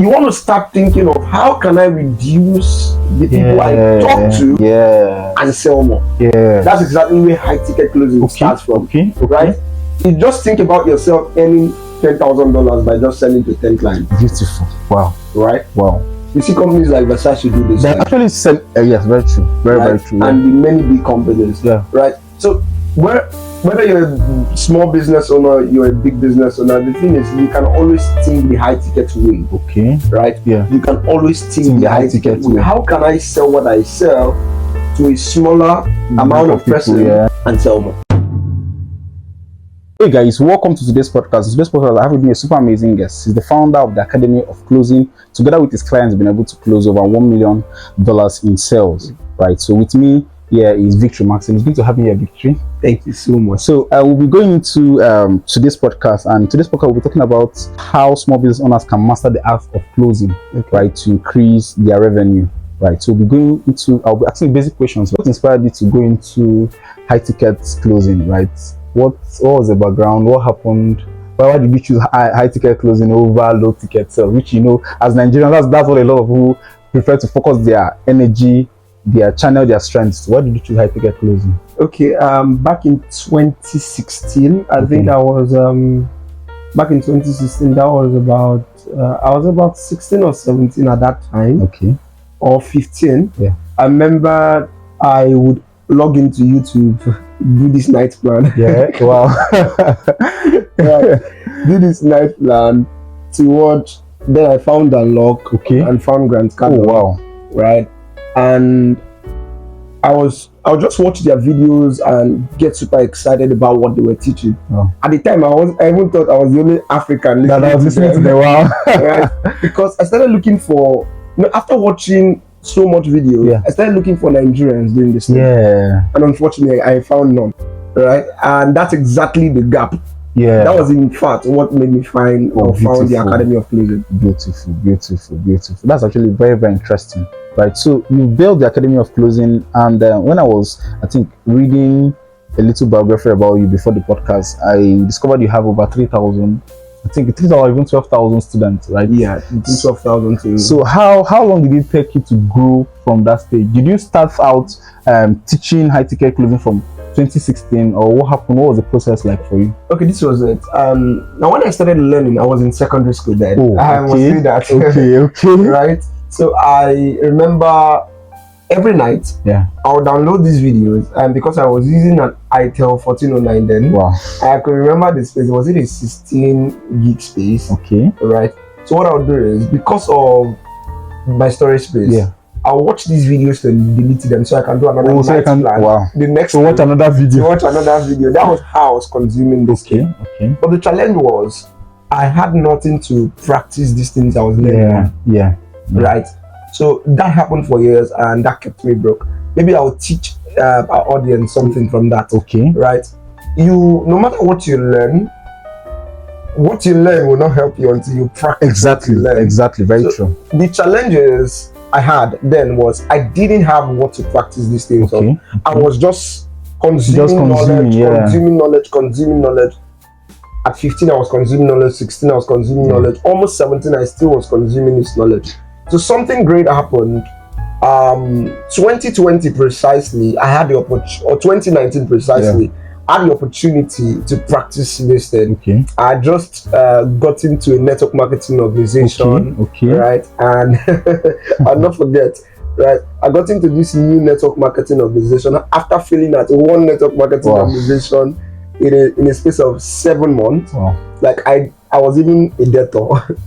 you want to start thinking of how can I reduce the people I talk to and sell more. That's exactly where high ticket closing starts from. Right? You just think about yourself earning $10,000 by just selling to 10 clients. Beautiful. Wow. Right? Wow. You see companies like Versace do this. They actually sell. Yes, very true. Very true. And the many big companies. Right? So whether you're a small business owner, you're a big business owner, the thing is you can always think the high ticket way. Right? You can always think the high ticket way. How can I sell what I sell to a smaller amount of person and sell more? Hey guys, welcome to today's podcast. Today's podcast, I have with me a super amazing guest. He's the founder of the Academy of Closing. Together with his clients, been able to close over $1 million in sales. Right. So with me here is Victory Markson. It's good to have you here, Victory. Thank you so much. So we'll be going into today's podcast, and today's podcast we'll be talking about how small business owners can master the art of closing, right, to increase their revenue. Right. So we'll be going into, I'll be asking basic questions. What inspired you to go into high ticket closing, right? What was the background? What happened? Why did you choose high ticket closing over low ticket sales? Which, you know, as Nigerians, that's what a lot of people prefer to focus their energy, their channel, their strengths. Why did you choose high ticket closing? Okay, back in 2016, I think I was back in 2016. That was about I was about 16 or 17 at that time. Or 15. I remember I would log into YouTube, do this night plan. Do this night plan to watch. Then I found Unlock and found Grant Cardone. Right? And I would just watch their videos and get super excited about what they were teaching. At the time, I even thought I was the only African listening to them. Right? Because I started looking for, after watching so much video, I started looking for Nigerians doing this thing. And unfortunately, I found none. Right? And that's exactly the gap. That was in fact what made me found the Academy of Closing. Beautiful. That's actually very, very interesting. Right? So you built the Academy of Closing, and when I was, I think, reading a little biography about you before the podcast, I discovered you have over 3,000. I think 3,000 or even 12,000 students, right? 12,000 too. So how long did it take you to grow from that stage? Did you start out teaching high ticket closing from 2016, or what happened? What was the process like for you? Okay, this was it. Now when I started learning, I was in secondary school then. I must say that. Right? So I remember every night I would download these videos, and because I was using an itel 1409 then, I could remember the space. Was it a 16 gig space? Right. So what I would do is, because of my storage space, I'll watch these videos to delete them so I can do another night plan. The next to watch another video. That was how I was consuming this thing. But the challenge was I had nothing to practice these things I was learning. Right. So that happened for years, and that kept me broke. Maybe I'll teach our audience something from that. Right. No matter what you learn will not help you until you practice. Exactly. Very true. The challenges I had then was I didn't have what to practice these things on. I was just consuming knowledge. At 15, I was consuming knowledge. 16, I was consuming knowledge. Almost 17, I still was consuming this knowledge. So something great happened. 2020 precisely, I had the opportunity, or 2019 precisely, I had the opportunity to practice this thing. I just got into a network marketing organization, right? And I'll not forget, right? I got into this new network marketing organization after failing at one network marketing organization in a space of 7 months. Like I was even a debtor.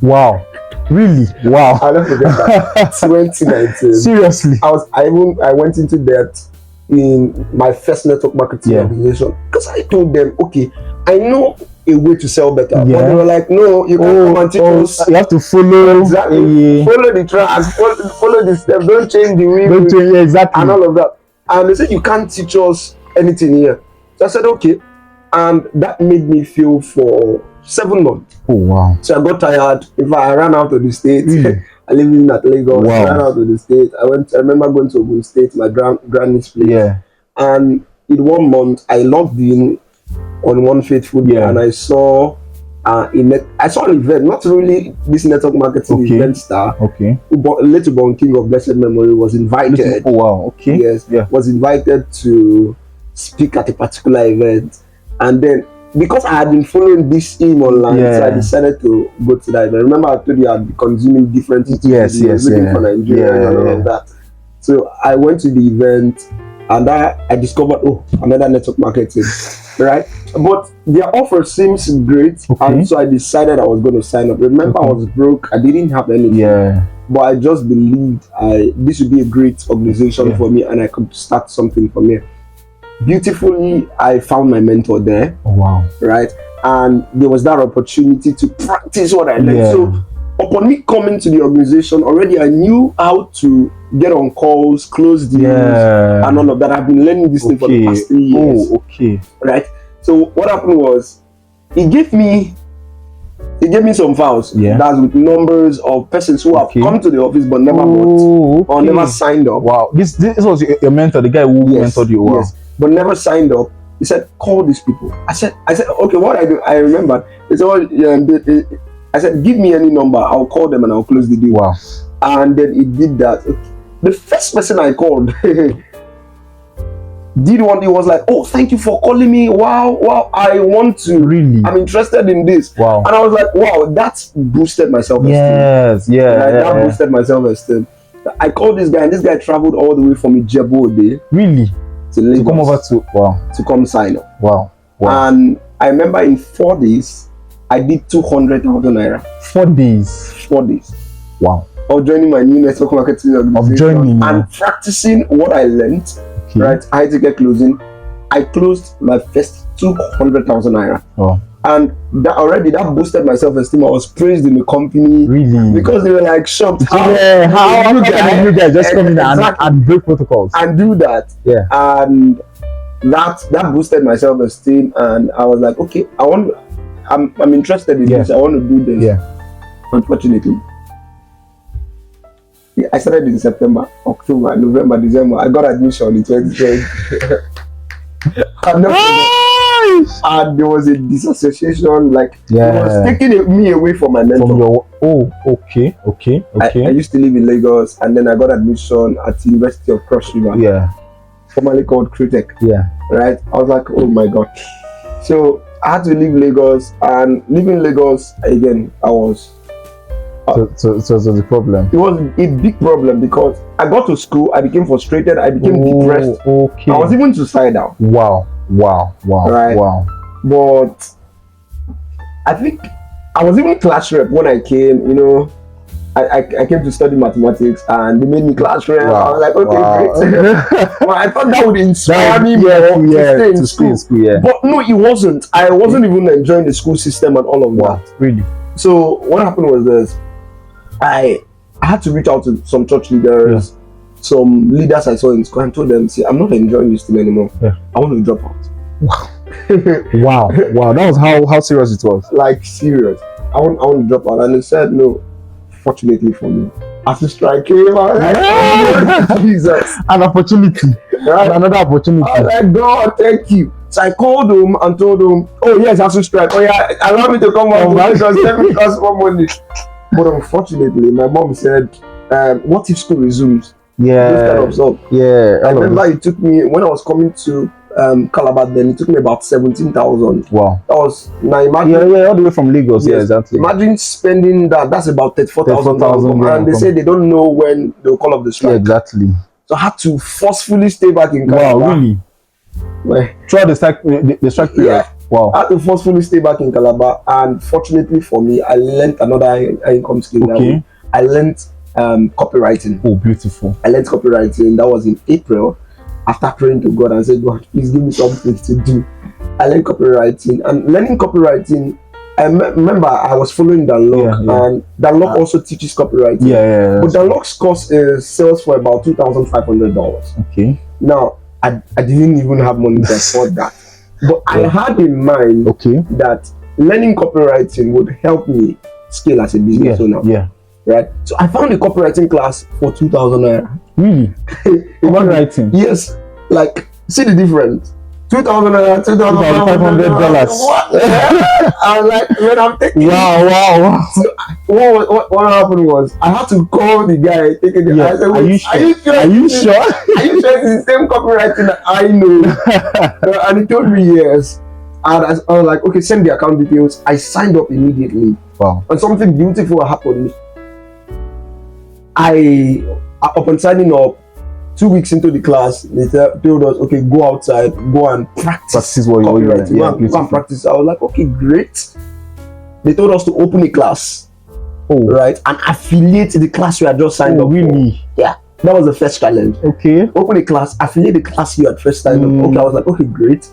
Really? Wow. I'll never forget that. 2019. Seriously? I went into debt in my first network marketing organization because I told them, okay, I know a way to sell better. But they were like, no, you can't come and teach us. You have to follow. Follow the tracks, follow the steps, don't change the way. And all of that. And they said, you can't teach us anything here. So I said, okay. And that made me feel for 7 months. So I got tired. I ran out of the state. I live in Lagos. I ran out of the state. I remember going to Ogun State, my granny's place. And in 1 month, I logged in on one fateful day, and I saw I saw an event, not really this network marketing event star. Okay. But Little Born King of blessed memory was invited. Oh wow. Okay. Yes. Yeah. Was invited to speak at a particular event, and then because I had been following this him online, so I decided to go to that event. Remember, I told you I'd be consuming different videos, looking for Nigeria and all of that. So I went to the event, and I discovered another network marketing, right? But their offer seems great, and so I decided I was going to sign up. Remember, I was broke; I didn't have anything. But I just believed this would be a great organization for me, and I could start something from here. Beautifully, I found my mentor there. Oh, wow. Right? And there was that opportunity to practice what I learned. So upon me coming to the organization, already I knew how to get on calls, close deals, and all of that. I've been learning this thing for the past 3 years. Right? So what happened was, he gave me some files that's with numbers of persons who have come to the office but never bought or never signed up. Wow. This was your mentor, the guy who mentored you. Wow. Yes. But never signed up. He said, call these people. I said, okay, what I do? I remember. He said, I said, give me any number. I'll call them and I'll close the deal. Wow. And then he did that. The first person I called did one. He was like, oh, thank you for calling me. Wow. I want to. Really? I'm interested in this. Wow. And I was like, wow, that boosted my self-esteem. That boosted my self-esteem. I called this guy, and this guy traveled all the way from Ijebu-Ode. Really? To Lagos, to come over to come sign up. Wow. And I remember in 4 days, I did 200,000 naira. 4 days. 4 days. Wow. Of joining my new network marketing organization and practicing what I learned. Right, high ticket closing. I closed my first 200,000 naira. Oh. And that boosted my self-esteem. I was praised in the company. Really? Because they were like shocked. How you guys just come in and break protocols and do that? Yeah. And that boosted my self-esteem, and I was like, okay, I'm interested in this. I want to do this. Yeah. Unfortunately, I started in September, October, November, December. I got admission in 2020. And there was a disassociation, like it was taking me away from my mentor. Okay. I used to live in Lagos, and then I got admission at the University of Cross River. Yeah. Formerly called Cretech. Yeah. Right? I was like, oh my God. So I had to leave Lagos, and living Lagos again, I was. So the problem. It was a big problem because I got to school, I became frustrated, I became depressed. Okay. I was even suicidal. Wow. Right? Wow. But I think I was even class rep when I came. I came to study mathematics, and they made me class rep. Wow. I was like, okay, great. Well, I thought that would inspire me more to stay in school. But no, it wasn't. I wasn't even enjoying the school system and all of that. Really? So what happened was this. I had to reach out to some church leaders, some leaders I saw in school, and told them, see, I'm not enjoying this thing anymore. I want to drop out. Wow. That was how serious it was. Like serious. I want to drop out. And they said no. Fortunately for me, after strike came, I was like, oh, Jesus, an opportunity. Right? Another opportunity. I was like, God, thank you. So I called him and told him, oh yes, after strike. Oh yeah, allow me to come on because let me cost more money. But unfortunately, my mom said, what if school resumes? Yeah. I remember it took me, when I was coming to Calabar, then it took me about 17,000. Wow. That was, now imagine. All the way from Lagos. Yes, exactly. Imagine spending that's about 34,000. And they say they don't know when they'll call off the strike. Yeah, exactly. So I had to forcefully stay back in Calabar. Wow, really? Throughout the strike period? Yeah. Wow. I had to forcefully stay back in Calabar, and fortunately for me, I learned another income skill. Okay. I learned copywriting. Oh, beautiful. I learned copywriting. That was in April. After praying to God and said, God, please give me something to do. I learned copywriting, and learning copywriting, I remember I was following Danlock, and Danlock also teaches copywriting. But Danlock's course sells for about $2,500. Okay. Now, I didn't even have money to afford that. But I had in mind that learning copywriting would help me scale as a business owner. Yeah. Right? So I found a copywriting class for 2,000 naira. Really? Copywriting? Yes. Like, see the difference. $2,500. What? I was like, when I'm taking. Wow. So, what happened was I had to call the guy taking the. Yeah. I said, Are you sure? Are you sure? Are you sure it's the same copywriting that I know? And he told me yes. And I was like, okay, send the account details. I signed up immediately. Wow. And something beautiful happened. Upon signing up, 2 weeks into the class, they told us, okay, go outside, go and practice what you're copywriting. Go and practice. I was like, okay, great. They told us to open a class, right, and affiliate the class we had just signed up. Really? For. Yeah, that was the first challenge. Okay. Open a class, affiliate the class you had first signed up. Okay, I was like, okay, great.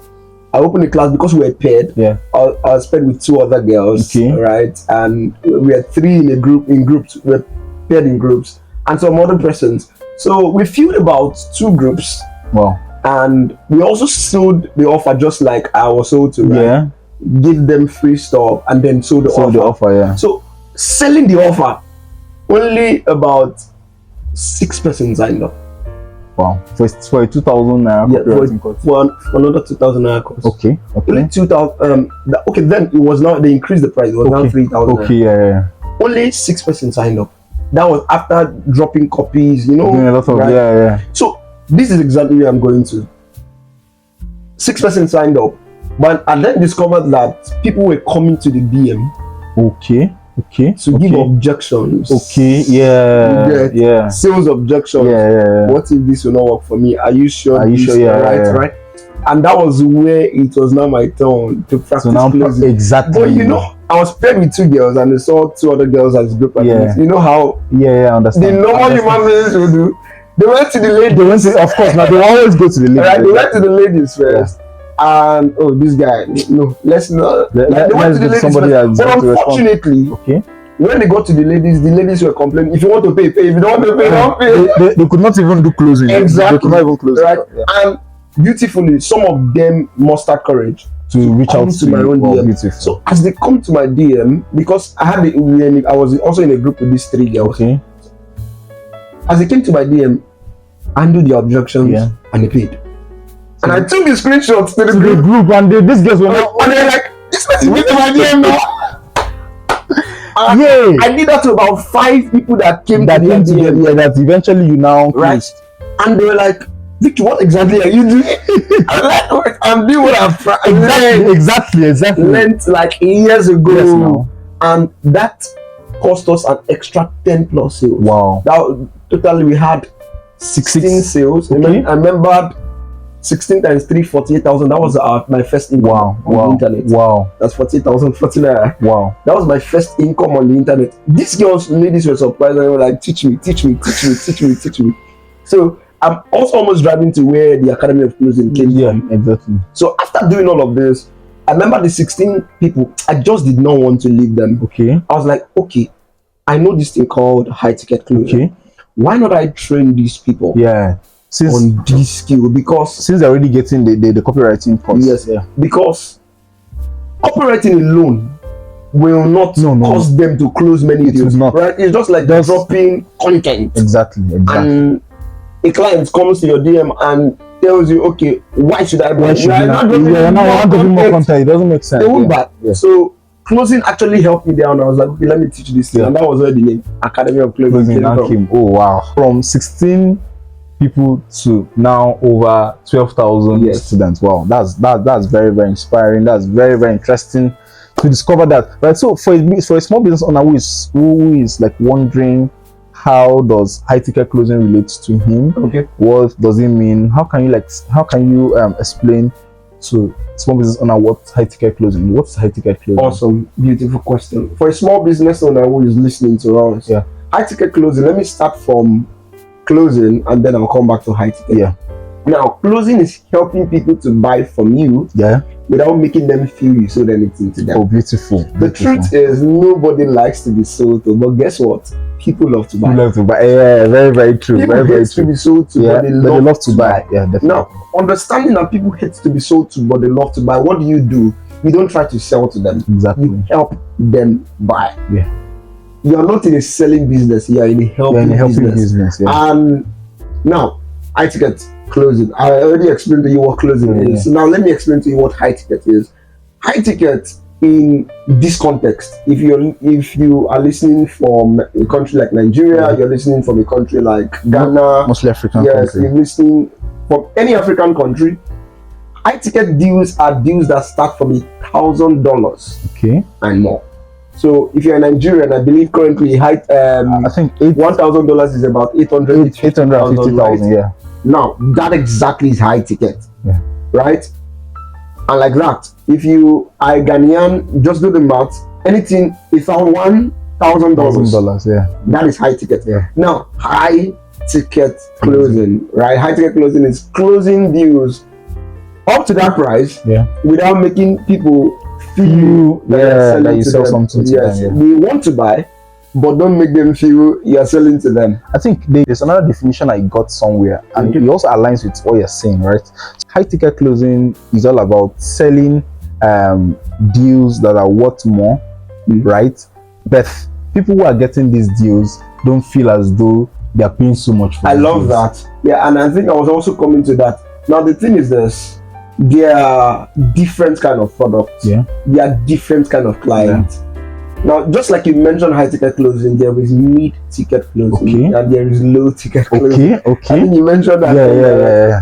I opened a class because we were paired. Yeah. I was paired with 2 other girls. Okay. Right, and we had 3 in groups. We were paired in groups, and some other persons. So we filled about 2 groups. Wow. And we also sold the offer just like I was sold to. Right? Yeah. Give them free stuff and then sold the offer. Yeah. So selling the offer, only about 6 persons signed up. Wow. For a 2,000 naira. Yeah, for another 2,000 naira course. Okay. Only 2,000. Okay, then it was now they increased the price. It was now 3,000. Okay. Yeah. Only 6 persons signed up. That was after dropping copies. You know. Doing a lot of right? Yeah. So this is exactly where I'm going to. 6 persons signed up. But I then discovered that people were coming to the DM. Okay. To give objections. Okay. Yeah. Sales objections. Yeah. What if this will not work for me? Are you sure? Yeah. Right. And that was where it was now my turn to practice. So now closing. Exactly. But you know, I was paired with 2 girls and they saw 2 other girls as group. Yeah. You know how? Yeah. I understand. The normal human beings will do. They went to the ladies. Of course. Now they always go to the ladies. Right. They went to the ladies first. Yeah. And this guy, no, let's not. They went to the ladies first. But unfortunately, when they got to the ladies were complaining. If you want to pay, pay. If you don't want to pay, don't pay. They could not even do closing. Exactly. They could not even close. Right. Yeah. And beautifully, some of them mustered courage to reach out to my own DM. Beautiful. So as they come to my DM, because I was also in a group with these 3 girls. Okay. As they came to my DM, I handled the objections and they paid. So and I took the screenshots to the group and these guys were not. And they're like, this person went to my DM now. I did that to about 5 people that came to the DM. Yeah, that eventually you now closed. And they were like, Victor, what exactly are you doing? I'm doing what I've exactly learned like years ago. Yes, now. And that cost us an extra 10 plus sales. Wow. That totally we had 16 sales. Okay. I remembered 16 times 3, 48,000. That was my first income on the internet. Wow. That's 48,000, 49. Wow. That was my first income on the internet. These ladies were surprised and they were like, teach me. So I'm also almost driving to where the Academy of Closing came from. Yeah, exactly. So after doing all of this, I remember the 16 people, I just did not want to leave them. Okay. I was like, okay, I know this thing called high ticket closing. Okay. Why not I train these people? Yeah. On this skill, because since they're already getting the copywriting course. Yes, yeah. Because copywriting alone will not cause them to close many deals. Right? It's just like dropping content. Exactly. And a client comes to your DM and tells you, okay, why should I buy? You're not giving more content. It doesn't make sense. They won't buy. Yeah. So closing actually helped me there, and I was like, okay, let me teach this thing. And that was where the name Academy of Closing came. Oh wow! From 16 people to now over 12,000 students. Wow, that's very, very inspiring. That's very, very interesting to discover that. Right. So for a small business owner who is like wondering, how does high ticket closing relate to him? Okay. What does it mean? How can you explain to small business owner what high ticket closing? What's high ticket closing? Awesome, beautiful question. For a small business owner who is listening to us, high ticket closing. Let me start from closing and then I'll come back to high ticket. Yeah. Now, closing is helping people to buy from you. Yeah. Without making them feel you sold anything to them. Oh, beautiful. The truth is, nobody likes to be sold to, but guess what? People love to buy. People love to buy. Yeah, very, very true. People very hate to be sold to, but they love to buy. Yeah, definitely. Now, understanding that people hate to be sold to, but they love to buy, what do? You don't try to sell to them. Exactly. You help them buy. Yeah. You are not in a selling business. You are in a helping business. Yeah. And now, high ticket closing. I already explained to you what closing is. So now let me explain to you what high ticket is. High ticket in this context, if you are listening from a country like Nigeria, you're listening from a country like Ghana, mostly African country. You're listening from any African country. High ticket deals are deals that start from $1,000 and more. So if you're a Nigerian, I believe currently I think $1,000 is about 850,000. Yeah. Now that exactly is high ticket, right? And like that, if you are a Ghanaian, just do the math. Anything is on $1,000. That is high ticket. Now high ticket closing, right? High ticket closing is closing deals up to that price without making people feel that you sell something to them. They want to buy, but don't make them feel you're selling to them. I think there's another definition I got somewhere, and it also aligns with what you're saying, right? High ticket closing is all about selling deals that are worth more, right? But people who are getting these deals don't feel as though they are paying so much for I love that. Yeah, and I think I was also coming to that. Now the thing is this. There are different kind of products. There are different kind of clients. Now, just like you mentioned high ticket closing, there is mid ticket closing and there is low ticket closing. I think you mentioned that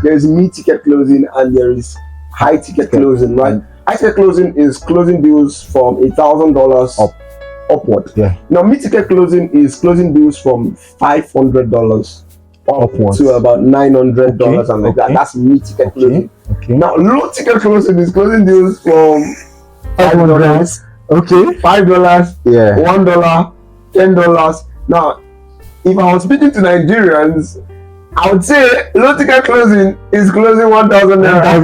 there is mid ticket closing and there is high ticket closing, right? High ticket closing is closing deals from $1,000 upward. Now, mid ticket closing is closing deals from $500 upwards to about $900 and like that. That's mid ticket closing. Now, low ticket closing is closing deals from $5. $5, $1, $10. Now, if I was speaking to Nigerians, I would say low ticket closing is closing 1,000 naira.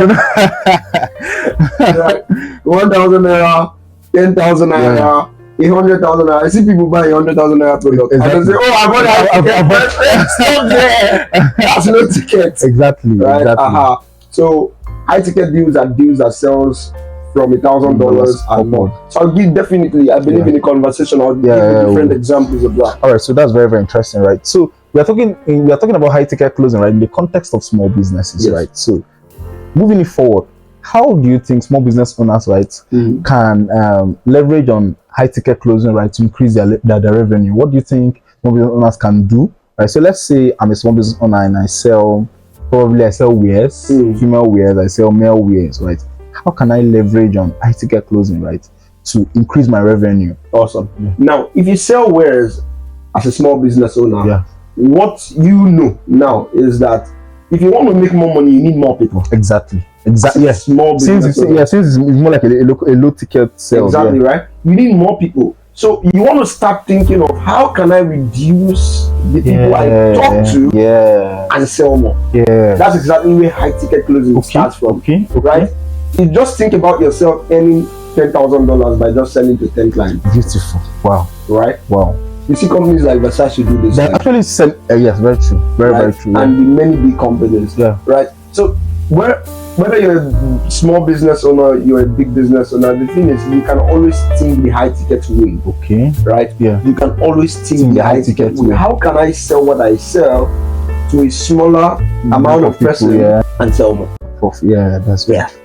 1,000 naira, 10,000 naira. 100,000 naira. I see people buy 100,000 naira product. And they say, "Oh, I bought that." Stop there. That's no ticket. Exactly. Right? So high ticket deals are deals that sells from $1,000 and more. So I'll give definitely. I believe in a conversation. I'll give you different examples of that. All right. So that's very, very interesting, right? So we are talking about high ticket closing, right? In the context of small businesses, right? So moving it forward, how do you think small business owners, right, can leverage on high ticket closing, right, to increase their revenue? What do you think small business owners can do? Right. So let's say I'm a small business owner and I sell wares, female wares, I sell male wares, right? How can I leverage on high ticket closing, right, to increase my revenue? Awesome. Now, if you sell wares as a small business owner, what you know now is that if you want to make more money, you need more people. Exactly. Yes. Small business. Since it's more like a low ticket sales. Exactly right. You need more people. So you want to start thinking of how can I reduce the people I talk to and sell more. That's exactly where high ticket closing starts from. Right? You just think about yourself earning $10,000 by just selling to 10 clients. Beautiful. Wow. Right? Wow. You see companies like Versace do this. They actually sell. Yes, very true. Very true. And the many big companies. Right? So whether you're a small business owner, you're a big business owner, the thing is you can always think the high ticket way. Right? You can always think the high ticket way. How can I sell what I sell to a smaller amount of person and sell more?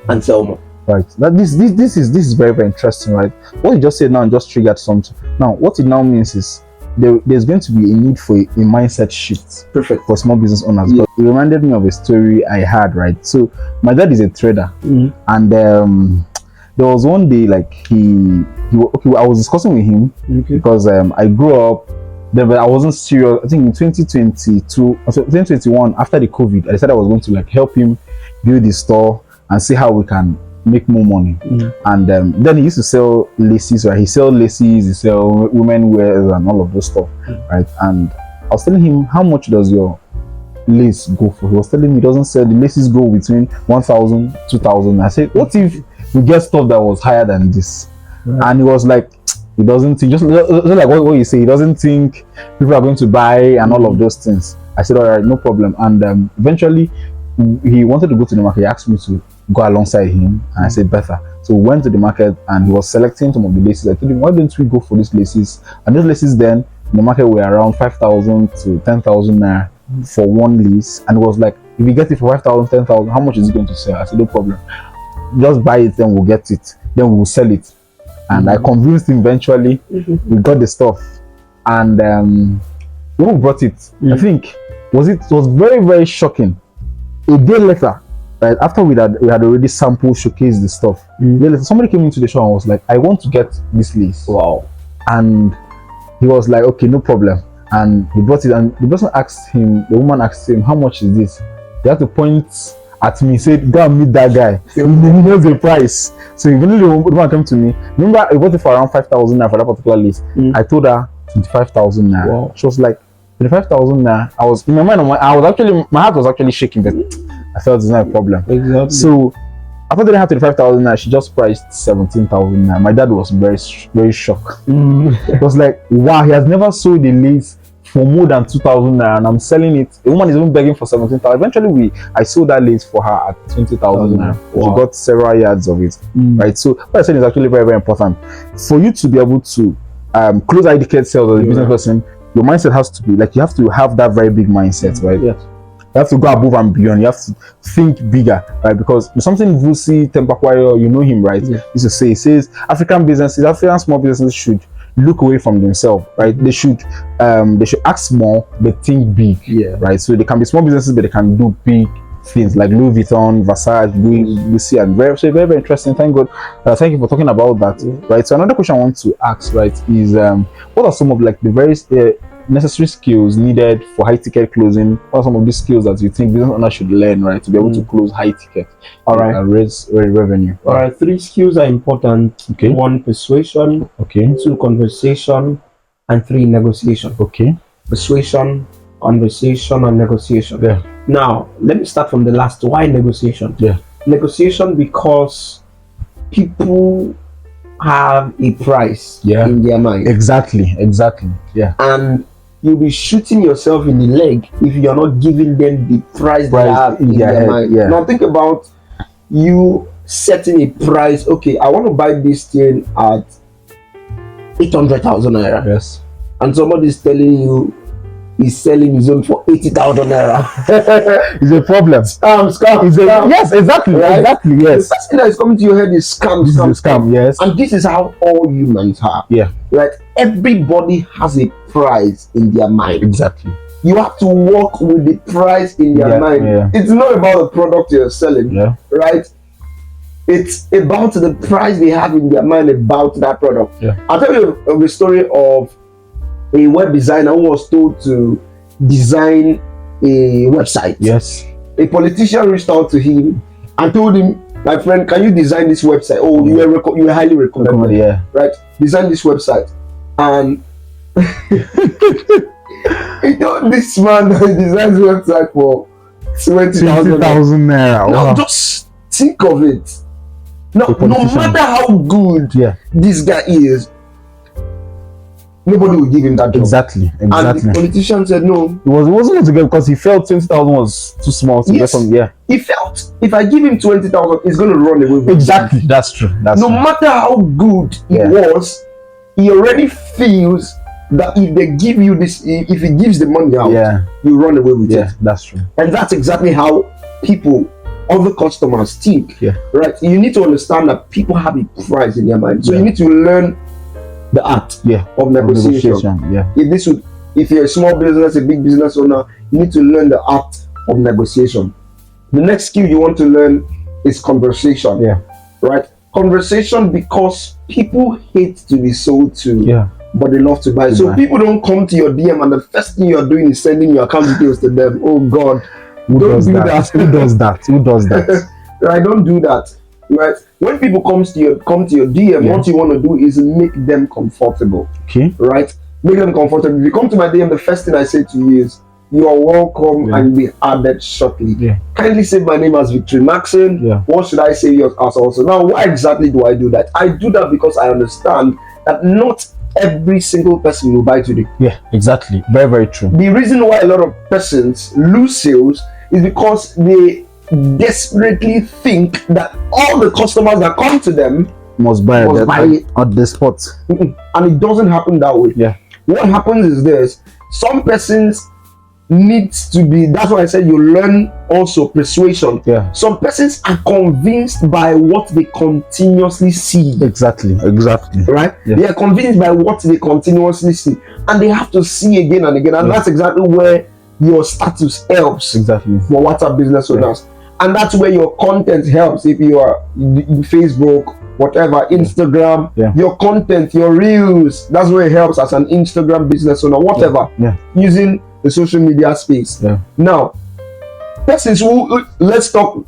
And sell more. Right. That this is very, very interesting, right? What you just said now just triggered something. Now, what it now means is there's going to be a need for a mindset shift. Perfect. For small business owners. But it reminded me of a story I had, right? So my dad is a trader, and there was one day like I was discussing with him because I grew up. But I wasn't serious. I think in 2021, after the COVID, I decided I was going to like help him build his store and see how we can make more money. And then he used to sell laces, right? He sell laces, he sell women wears and all of those stuff, right? And I was telling him, how much does your lace go for? He was telling me he doesn't sell, the laces go between 1,000, 2,000. I said, what if we get stuff that was higher than this? And he was like, he doesn't think, just like what you say, he doesn't think people are going to buy and all of those things. I said, all right, no problem. And eventually he wanted to go to the market. He asked me to go alongside him, and I said better. So we went to the market and he was selecting some of the laces. I told him, why don't we go for these laces? And those laces then in the market were around 5,000 to 10,000 naira for one lace, and it was like if you get it for 5,000, 10,000, how much is it going to sell? I said, no problem. Just buy it, then we'll get it. Then we'll sell it. And I convinced him eventually. We got the stuff. And when we brought it, I think, it was very, very shocking. A day later, right after we had already sampled, showcased the stuff, somebody came into the show and was like, I want to get this lace. Wow. And he was like, okay, no problem. And he brought it, and the woman asked him, how much is this? He had to point at me, said, go and meet that guy. He knows the price. So eventually the woman came to me. Remember, I bought it for around 5,000 naira for that particular list. I told her 25,000 naira. Wow. She was like, 25,000 naira. I was in my mind, my heart was actually shaking, but I felt it's not a problem. Exactly. So after they had 25,000 naira, she just priced 17,000 naira. My dad was very, very shocked. It was like, wow, he has never sold a lace for more than 2,000 naira, and I'm selling it. The woman is even begging for 17,000. Eventually, I sold that lace for her at 20,000 naira. Wow. She got several yards of it, right? So what I said is actually very, very important for you to be able to close high ticket sales as a business person. Your mindset has to be like, you have to have that very big mindset, right? Yes. You have to go above and beyond. You have to think bigger, right? Because something Vusi Tempakwayo, you know him, right? Yeah. Used to say, he says African small businesses should look away from themselves, right? They should act small but think big, right? So they can be small businesses, but they can do big things like Louis Vuitton, Versace, Gucci, and very, very interesting. Thank God. Thank you for talking about that, right? So another question I want to ask, right, is what are some of like the various necessary skills needed for high ticket closing? What are some of these skills that you think business owners should learn, right, to be able to close high ticket, and raise revenue? All right, 3 skills are important. Okay. 1, persuasion. Okay. 2, conversation, and 3, negotiation. Okay. Persuasion, conversation, and negotiation. Yeah. Now, let me start from the last. Why negotiation? Yeah. Negotiation because people have a price in their mind. Exactly. Yeah. And you'll be shooting yourself in the leg if you're not giving them the price they have in their mind. Yeah. Now think about you setting a price. Okay, I want to buy this thing at 800,000 naira. Yes. And somebody is telling you he's selling his own for 80,000 naira. It's a problem. Scam. Yes, exactly. Right? Exactly. Yes. The first thing that is coming to your head is scam. Yes. And this is how all humans are. Yeah. Right? Everybody has a price in their mind. Exactly. You have to work with the price in their mind. Yeah. It's not about the product you're selling. Yeah. Right? It's about the price they have in their mind about that product. Yeah. I'll tell you of a story of a web designer who was told to design a website. Yes. A politician reached out to him and told him, my friend, can you design this website? Oh, you are highly recommended. Yeah. Right? Design this website. And you know, this man designs website for 20,000 naira. Now just think of it. No matter how good this guy is, nobody will give him that job. Exactly. And the politician said no. It wasn't going to get, because he felt 20,000 was too small to get from. Yeah. He felt if I give him 20,000, he's going to run away with Exactly. It. That's true. No matter how good he was, he already feels that if they give you this, if he gives the money out, you run away with it. Yeah, that's true. And that's exactly how people, other customers think. Yeah. Right? You need to understand that people have a price in their mind. So you need to learn the art of negotiation. Yeah. If you're a small business, a big business owner, you need to learn the art of negotiation. The next skill you want to learn is conversation. Yeah. Right? Conversation, because people hate to be sold to, but they love to buy. So people don't come to your DM and the first thing you're doing is sending your account details to them. Oh God. Who does that? Right? Don't do that. Right? When people come to your DM, what you want to do is make them comfortable. Okay. Right? Make them comfortable. If you come to my DM, the first thing I say to you is, you are welcome and be added shortly. Yeah. Kindly save my name as Victory Markson. Yeah. What should I say yours as also? Now, why exactly do I do that? I do that because I understand that not every single person will buy today. Yeah, exactly. Very, very true. The reason why a lot of persons lose sales is because they desperately think that all the customers that come to them must buy at the spot. And it doesn't happen that way. Yeah. What happens is this: some persons needs to be, that's why I said you learn also persuasion. Yeah. Some persons are convinced by what they continuously see. Exactly. Right? Yeah. They are convinced by what they continuously see, and they have to see again and again. And that's exactly where your status helps. Exactly. For WhatsApp business owners. And that's where your content helps. If you are in Facebook, whatever, Instagram, your content, your reels, that's where it helps as an Instagram business owner, whatever, using the social media space. Now, persons who,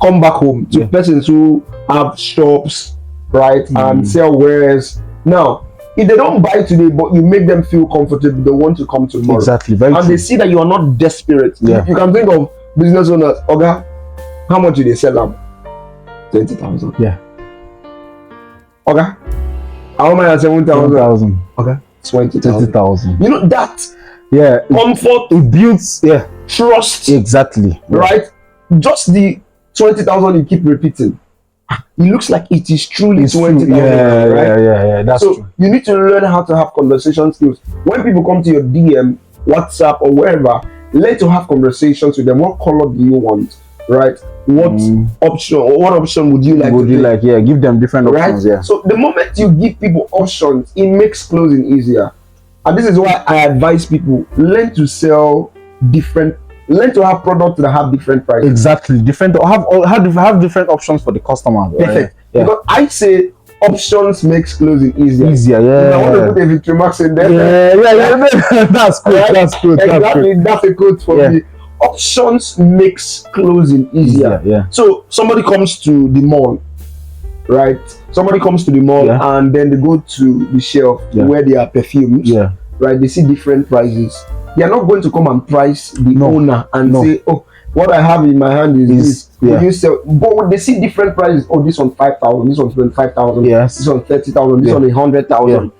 come back home to persons who have shops, right, and sell wares. Now, if they don't buy today, but you make them feel comfortable, they want to come tomorrow. Exactly. Very and true. they see that you are not desperate. You can think of business owners, okay, how much do they sell them? 20,000. Yeah. Okay. How many are 7,000? Okay. 20,000. You know that. Yeah. Comfort. It builds. Yeah. Trust. Exactly. Right. Just the 20,000 you keep repeating. It looks like it is truly 20,000. Right? Yeah. That's so true. You need to learn how to have conversation skills. When people come to your DM, WhatsApp, or wherever, learn to have conversations with them. What color do you want? Right? What option would you like? Give them different options. Right? So the moment you give people options, it makes closing easier. And this is why I advise people learn to have products that have different prices. Exactly. Have different options for the customer. Right? Perfect. Yeah. Because I say options makes closing easier. Yeah. I want to put a Victory Markson there. Yeah. That's good. Right? That's good. Exactly. That's a quote for me. Options makes closing easier. Yeah. So somebody comes to the mall, right? Somebody comes to the mall and then they go to the shelf where there are perfumes. Yeah. Right? They see different prices. They are not going to come and price the owner and say, "Oh, what I have in my hand is this." Yeah. You sell, but when they see different prices, oh, this one 5,000, this one 25,000, this one 30,000, this one 100,000.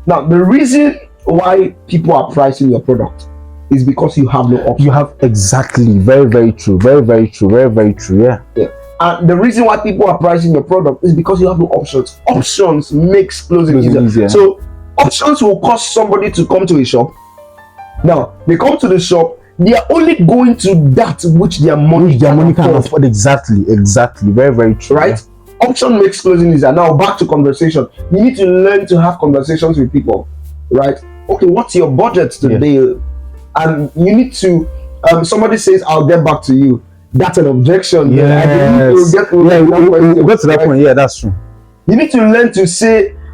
Now, the reason why people are pricing your product is because you have no option. You have exactly very true. Very true. Yeah. And the reason why people are pricing your product is because you have no options. Options makes closing easier. So options will cause somebody to come to a shop. Now they come to the shop, they are only going to that which their money can afford. Exactly. Very true. Right? Option makes closing easier. Now back to conversation. You need to learn to have conversations with people. Right? Okay, what's your budget today? And you need to somebody says, "I'll get back to you." That's an objection. We'll get to that point. Yeah, that's true. You need to learn to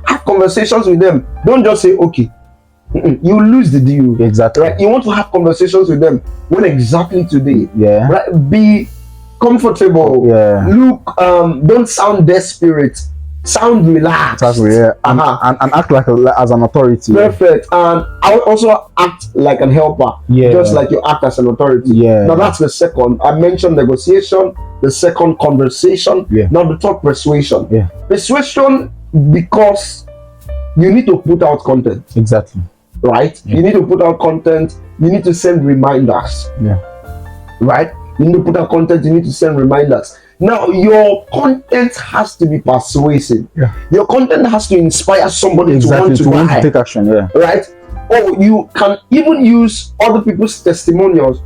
have conversations with them. Don't just say okay. You lose the deal. Exactly. Right? You want to have conversations with them. When exactly today? Yeah. Right? Be comfortable. Yeah. Look, don't sound desperate. Sound relaxed. Exactly. Yeah. And act like as an authority. Perfect. And I would also act like an helper. Yeah. Just like you act as an authority. Yeah. Now that's the second. I mentioned negotiation. The second, conversation. Yeah. Now the third, persuasion. Yeah. Persuasion, because you need to put out content. Exactly. Right? Yeah. You need to put out content. You need to send reminders. Yeah. Right? You need to put out content. You need to send reminders. Now, your content has to be persuasive. Yeah. Your content has to inspire somebody to want to take action. Yeah. Right? Or you can even use other people's testimonials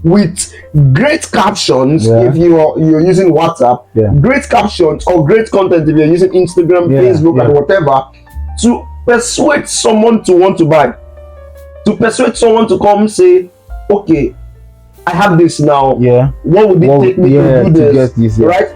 with great captions if you're using WhatsApp. Yeah. Great captions or great content if you're using Instagram, Facebook, and whatever, to persuade someone to want to buy. To persuade someone to come say, okay, I have this now. Yeah. What would it take me to do this? Right?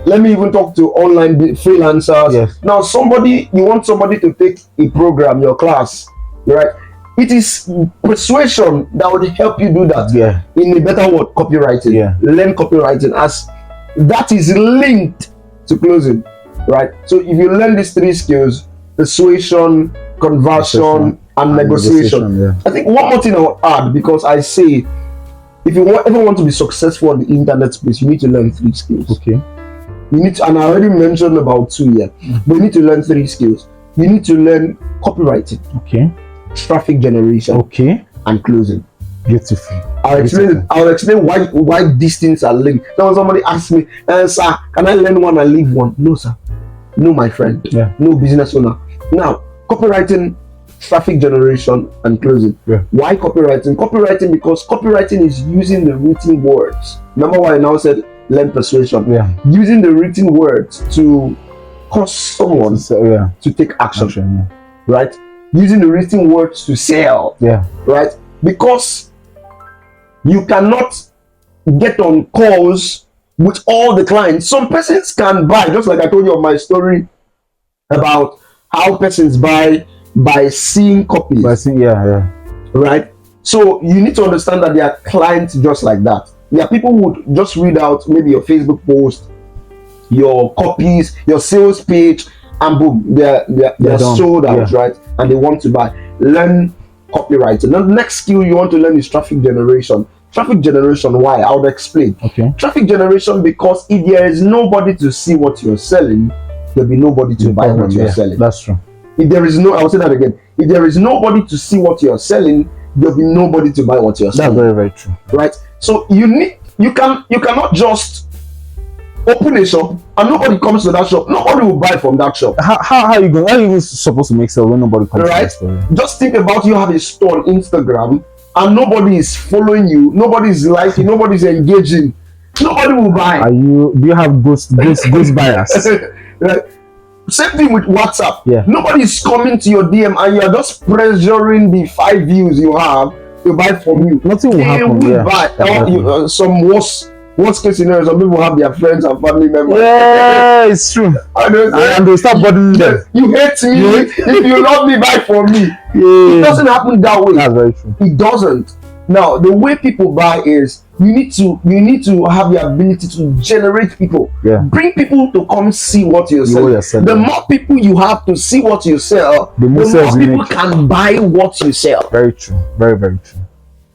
Let me even talk to online freelancers. Yes. Now, you want somebody to take a program, your class, right? It is persuasion that would help you do that. Yeah. In a better word, copywriting. Yeah. Learn copywriting, as that is linked to closing, right? So if you learn these three skills, persuasion, conversion, and negotiation. I think one more thing I will add, because I say, if you ever want to be successful in the internet space, you need to learn three skills. Okay. You need to, and I already mentioned about two here, but you need to learn three skills. You need to learn copywriting. Okay. Traffic generation. Okay. And closing. Beautiful. I'll explain why these things are linked. Now somebody asks me, sir, can I learn one and leave one? No, sir. No, my friend. Yeah. No, business owner. Now, copywriting traffic generation, and closing. Yeah. Why copywriting? Copywriting because copywriting is using the written words. Remember why I now said learn persuasion? Yeah. Using the written words to cause someone to take action. Right? Using the written words to sell. Yeah. Right? Because you cannot get on calls with all the clients. Some persons can buy, just like I told you of my story about how persons buy by seeing copies. Right? So you need to understand that there are clients just like that. There are people who would just read out maybe your Facebook post, your copies, your sales page, and boom, they're sold out, right? And they want to buy. Learn copywriting. Now, the next skill you want to learn is traffic generation. Traffic generation, why? I would explain. Okay. Traffic generation, because if there is nobody to see what you're selling, there'll be nobody to buy what you're selling. That's true. If there is no, I'll say that again. If there is nobody to see what you're selling, there'll be nobody to buy what you're selling. That's very, very true. Right? So you cannot just open a shop and nobody comes to that shop. Nobody will buy from that shop. How are you going? How are you supposed to make sales when nobody comes? Right? To the store? Just think about you have a store on Instagram and nobody is following you, nobody is liking, nobody is engaging. Nobody will buy. Do you have ghost buyers? Right? Same thing with WhatsApp. Yeah. Nobody is coming to your DM and you're just pressuring the 5 views you have to buy from you. Nothing will happen. Will buy. Some worst case scenario, some people have their friends and family members. Yeah, it's true. And they start bothering them. You hate me. If you love me, buy from me. Yeah. It doesn't happen that way. That's very true. It doesn't. Now, the way people buy is you need to have the ability to generate people. Yeah. Bring people to come see what you're selling. The more people you have to see what you sell, the more people can buy what you sell. Very true. Very, very true.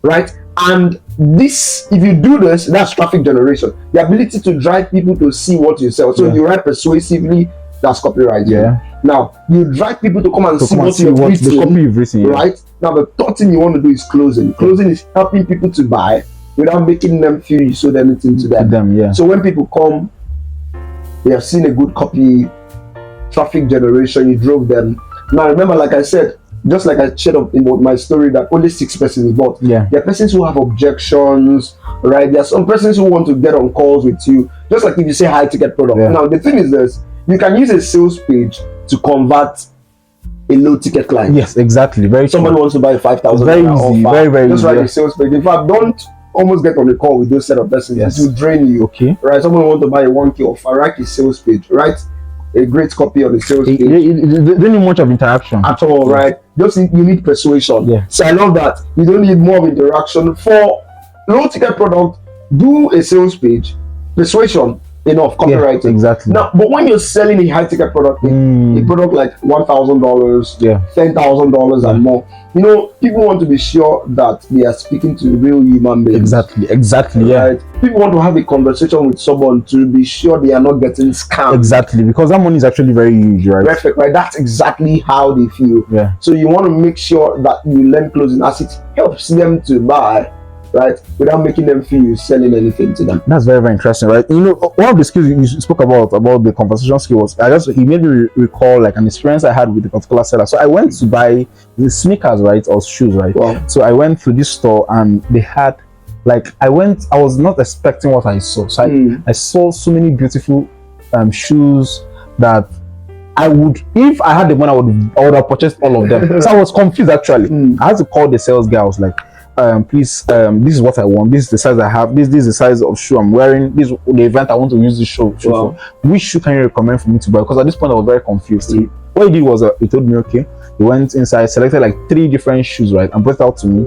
Right? And this, if you do this, that's traffic generation. The ability to drive people to see what you sell. So you write persuasively, that's copywriting. Yeah. Now, you drive people to come and see what you've written. Right? Now, the third thing you want to do is closing. Closing is helping people to buy without making them feel you sold anything to them. So when people come, they have seen a good copy, traffic generation, you drove them. Now, remember, like I said, just like I shared in my story, that only 6 persons bought. Yeah. There are persons who have objections, right? There are some persons who want to get on calls with you, just like if you say high ticket product. Yeah. Now, the thing is this, you can use a sales page to convert a low ticket client. Yes, exactly. Very Somebody true. wants to buy 5,000. Very easy. Very, very just easy. write a sales page. In fact, don't almost get on the call with those set of persons. Yes. It will drain you. Okay. Right? Someone wants to buy a 1K offer, write a sales page, right? A great copy on the sales page. You don't need much of interaction at all, right? Just you need persuasion. Yeah. So I love that. You don't need more of interaction. For low ticket product, do a sales page. Persuasion, enough. Copywriting. Yeah, exactly. Now, but when you're selling a high ticket product, a product like $1,000, $10,000 and more, you know, people want to be sure that they are speaking to real human beings. Exactly. Yeah. Right? People want to have a conversation with someone to be sure they are not getting scammed. Exactly, because that money is actually very huge, right? Perfect, right? That's exactly how they feel. Yeah. So you want to make sure that you learn closing as it helps them to buy, right? Without making them feel you're selling anything to them. That's very, very interesting, right? You know, one of the skills you spoke about the conversation skills, it made me recall like an experience I had with a particular seller. So I went to buy the sneakers, right, or shoes, right? Wow. So I went to this store and they had I was not expecting what I saw. So I saw so many beautiful shoes that I would, if I had the money, I would have purchased all of them. So I was confused actually. I had to call the sales guy. I was like, please, this is what I want. This is the size I have. This is the size of shoe I'm wearing. This is the event I want to use this shoe for. Which shoe can you recommend for me to buy? Because at this point I was very confused. What he did was he told me, okay. He went inside, selected like 3 different shoes, right, and brought it out to me.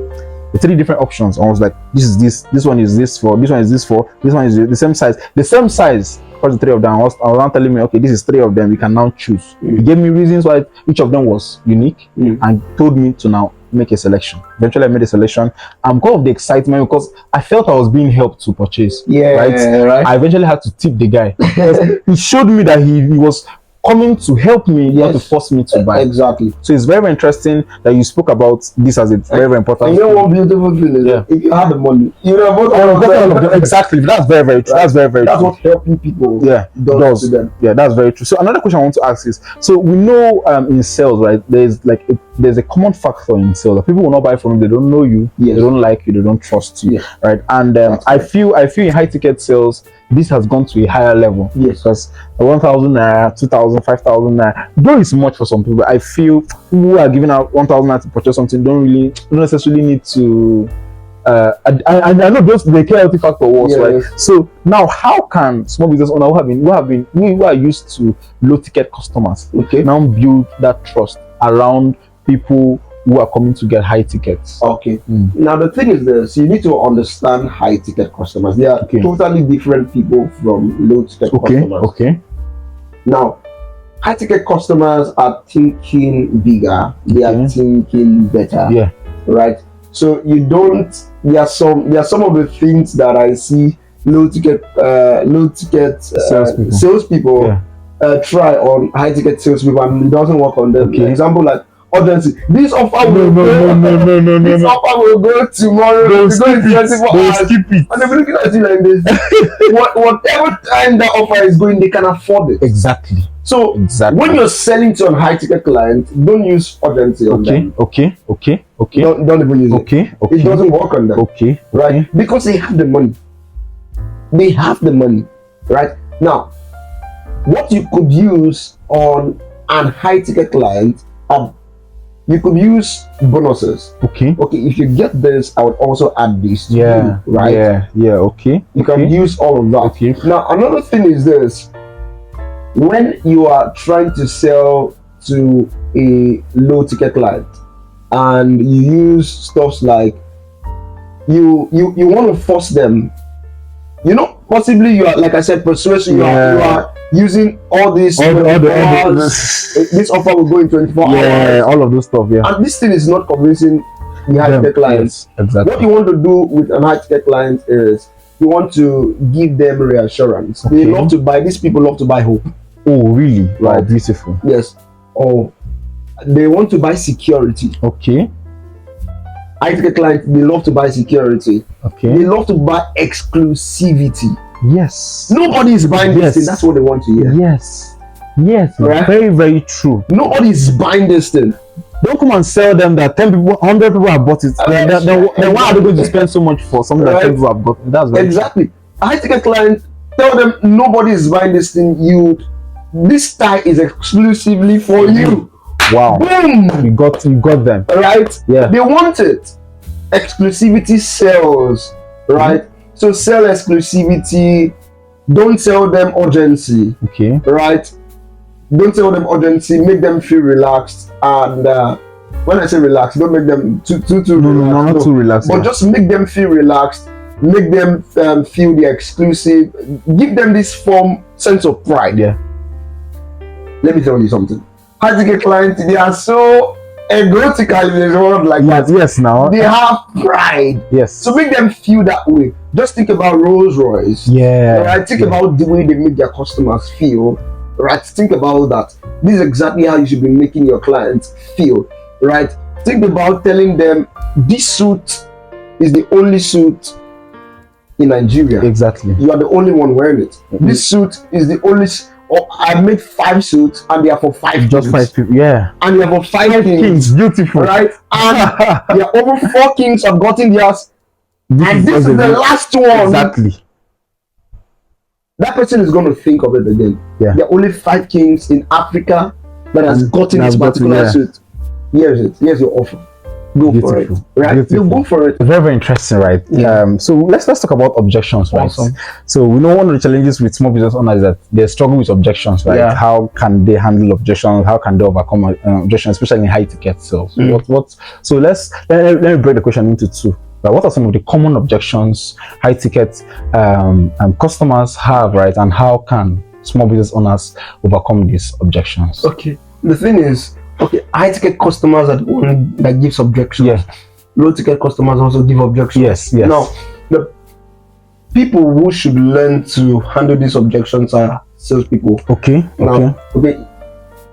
The 3 different options. I was like, this one is this for, this one is this for, this one is the same size. The same size for the 3 of them. I was now telling me, okay, this is 3 of them. We can now choose. He gave me reasons why each of them was unique and told me to now make a selection. Eventually I made a selection. I'm caught of the excitement because I felt I was being helped to purchase. Right? I eventually had to tip the guy. He showed me that he was coming to help me, not to force me to buy. Exactly. So it's very, very interesting that you spoke about this as a very, very important. You know what beautiful thing is? If you had the money, you know what? Exactly. That's very, very true. Right? That's very, very that's true. What helping people. Does to them. Yeah, that's very true. So another question I want to ask is: so we know in sales, right? There's a common factor in sales that people will not buy from you. They don't know you. They don't like you. They don't trust you. Right? And I feel in high ticket sales, this has gone to a higher level. Because 1,000 naira, 2,000, 5,000 naira, though it's much for some people, I feel who are giving out 1,000 naira to purchase something don't necessarily need to. I know the KLT factor was right. So now, how can small business owner who are used to low ticket customers now build that trust around people who are coming to get high tickets? Now the thing is this: you need to understand high ticket customers. They are totally different people from low ticket customers. Now, high ticket customers are thinking bigger. They are thinking better. Right. So you don't. There are some of the things that I see low ticket salespeople try on high ticket salespeople, and it doesn't work on them. For example, like urgency. This offer will go. This offer will go tomorrow. It's going to 24 hours. Skip it. And they're looking at you like this. Whatever time that offer is going, they can afford it. Exactly. So when you're selling to a high ticket client, don't use urgency on them. Don't even use it. It doesn't work on them. Right? Because they have the money. They have the money. Right? Now, what you could use on a high ticket client, you could use bonuses. If you get this, I would also add this to you, right? You can use all of that. Now, another thing is this: when you are trying to sell to a low ticket client and you use stuff like you want to force them, possibly you are, like I said, persuasion. You are using all this. This offer will go in 24 hours. All of those stuff. And this thing is not convincing the high ticket clients. Exactly. What you want to do with a high ticket client is you want to give them reassurance. They love to buy. These people love to buy hope. Oh, really? Wow, beautiful. Yes. Or they want to buy security. High ticket clients, they love to buy security. They love to buy exclusivity. Yes. Nobody is buying this thing. That's what they want to hear. Yes. Right? Very, very true. Nobody is buying this thing. Don't come and sell them that 10 people, 100 people have bought it. Then why are they going to spend so much for something that 10 people have got? That's very true. A high ticket client, tell them nobody is buying this thing. This tie is exclusively for you. Wow. Boom. You got them. Right? They want it. Exclusivity sells. Right? So sell exclusivity. Don't sell them urgency. Right? Don't tell them urgency. Make them feel relaxed. And when I say relaxed, don't make them too relaxed. No, not too relaxed. But just make them feel relaxed. Make them feel the exclusive. Give them this sense of pride. Let me tell you something. High ticket clients, they are so egotical in the world like that. Now they have pride. So make them feel that way. Just think about Rolls Royce. Right? Think about the way they make their customers feel. Right? Think about that. This is exactly how you should be making your clients feel. Right? Think about telling them this suit is the only suit in Nigeria. You are the only one wearing it. This suit is the only. I made 5 suits and they are for 5 just kings. 5 people. And they are for 5 kings. Beautiful. Right? And there are over 4 kings have gotten theirs. And this is the last one. That person is going to think of it again. There are only 5 kings in Africa that has gotten this particular suit. Here's your offer. Go for it. Right? You go for it. Very, very interesting, right? So let's talk about objections, right? So we know one of the challenges with small business owners is that they struggle with objections, right? How can they handle objections? How can they overcome objections, especially in high ticket sales? So let me break the question into 2. What are some of the common objections high ticket customers have, right? And how can small business owners overcome these objections? The thing is, high ticket customers are the one that gives objections. Low ticket customers also give objections. Now, the people who should learn to handle these objections are salespeople.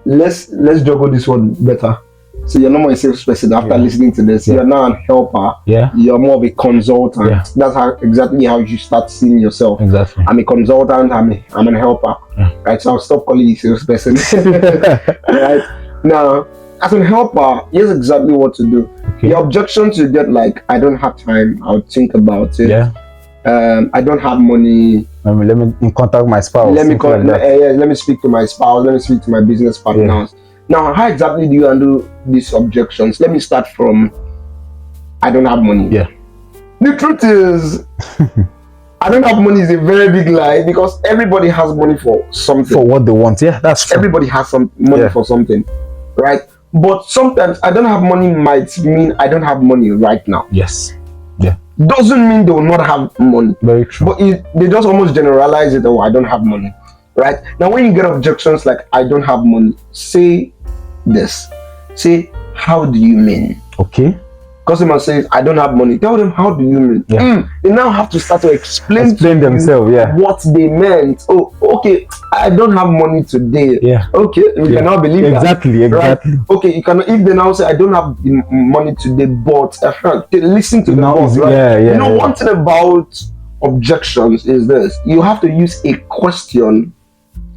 let's juggle this one better. So you're no more a salesperson after listening to this. You're now a helper. Yeah. You're more of a consultant. Yeah. That's exactly how you start seeing yourself. Exactly. I'm a consultant. I'm a helper. Yeah. Right. So I'll stop calling you salesperson. Right. Now, as a helper, here's exactly what to do. Okay. The objections you get, like, I don't have time. I'll think about it. Yeah. I don't have money. Let me contact my spouse. Let me speak to my spouse. Let me speak to my business partners. Yeah. Now, how exactly do you handle these objections? Let me start from I don't have money. Yeah. The truth is, I don't have money is a very big lie, because everybody has money for something. For what they want. Yeah, that's true. Everybody has some money for something, right? But sometimes I don't have money might mean I don't have money right now. Yes. Yeah. Doesn't mean they will not have money. Very true. But they just almost generalize it. Oh, I don't have money. Right? Now, when you get objections like I don't have money, say this. Say, how do you mean? Okay. Customer says, I don't have money. Tell them, how do you mean? Yeah. They now have to start to explain themselves, what they meant. Oh, okay, I don't have money today. Yeah. Okay, you cannot believe exactly, that. Exactly. Right? Okay, you can. If they now say, I don't have the money today, but listen to the boss, right? You know, one thing about objections is this: you have to use a question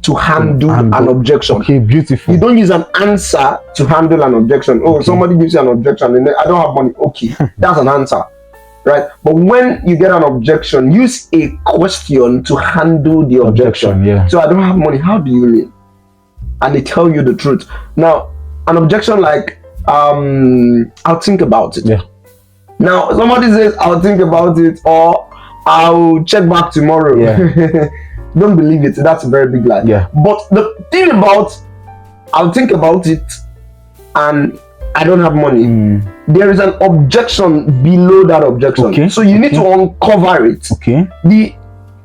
to handle an objection. Okay, beautiful. You don't use an answer to handle an objection. Oh, somebody gives you an objection and then I don't have money. Okay, that's an answer, right? But when you get an objection, use a question to handle the objection. Yeah. So I don't have money. How do you mean? And they tell you the truth. Now, an objection like I'll think about it. Yeah. Now somebody says I'll think about it, or I'll check back tomorrow. Yeah. Don't believe it. That's a very big lie. Yeah. But the thing about I'll think about it and I don't have money, there is an objection below that objection. Okay. So you need to uncover it. Okay. The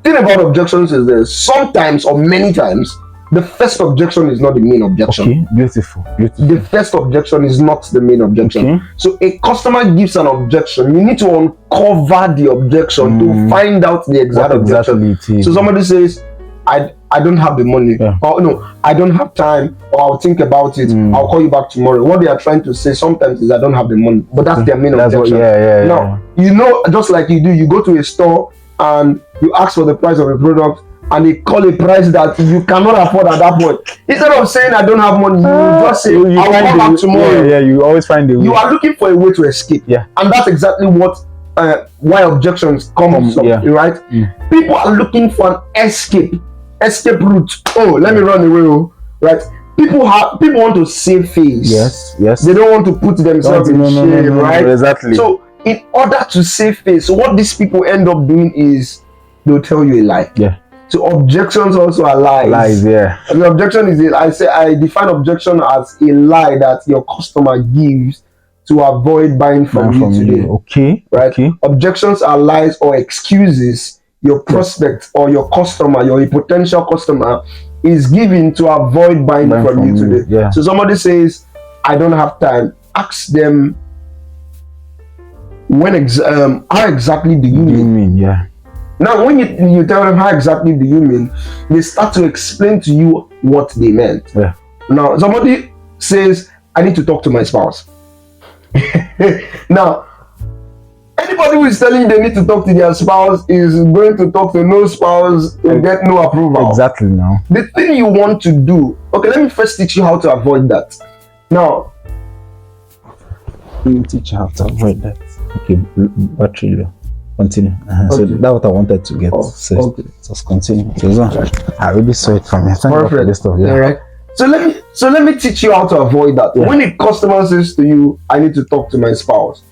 thing about objections is this: sometimes or many times, the first objection is not the main objection. Okay. Beautiful. The first objection is not the main objection. Okay. So a customer gives an objection, you need to uncover the objection to find out the exact objection. So somebody says, I don't have the money, or no, I don't have time, or I'll think about it, I'll call you back tomorrow. What they are trying to say sometimes is I don't have the money, but that's their main objection. Now, you know, just like you do, you go to a store and you ask for the price of a product, and they call a price that you cannot afford at that point. Instead of saying I don't have money, you just say I'll come back tomorrow. Yeah, you always find a way. You are looking for a way to escape. Yeah. And that's exactly what why objections come up, right? People are looking for an escape route. Oh, let me run away, right? People want to save face. Yes. They don't want to put themselves in shame, right? Exactly. So in order to save face, what these people end up doing is they'll tell you a lie. Yeah. So objections also are lies. Lies, yeah. And the objection is I define objection as a lie that your customer gives to avoid buying from you today. Okay. Right? Okay. Objections are lies or excuses your prospect or your customer, your potential customer, is giving to avoid buying from you today. Yeah. So somebody says, I don't have time. Ask them, how exactly do you mean? Yeah. Now, when you tell them how exactly do you mean, they start to explain to you what they meant. Yeah. Now, somebody says, I need to talk to my spouse. Now, anybody who is telling you they need to talk to their spouse is going to talk to no spouse and get no approval. Exactly. Now, the thing you want to do, okay, let me first teach you how to avoid that. Now, let me teach you how to avoid that. Okay, battery low. Continue. So that's what I wanted to get. So just continue. I really saw it from here. Thank you for this stuff. Yeah. All right. So let me teach you how to avoid that. Yeah. When a customer says to you, I need to talk to my spouse,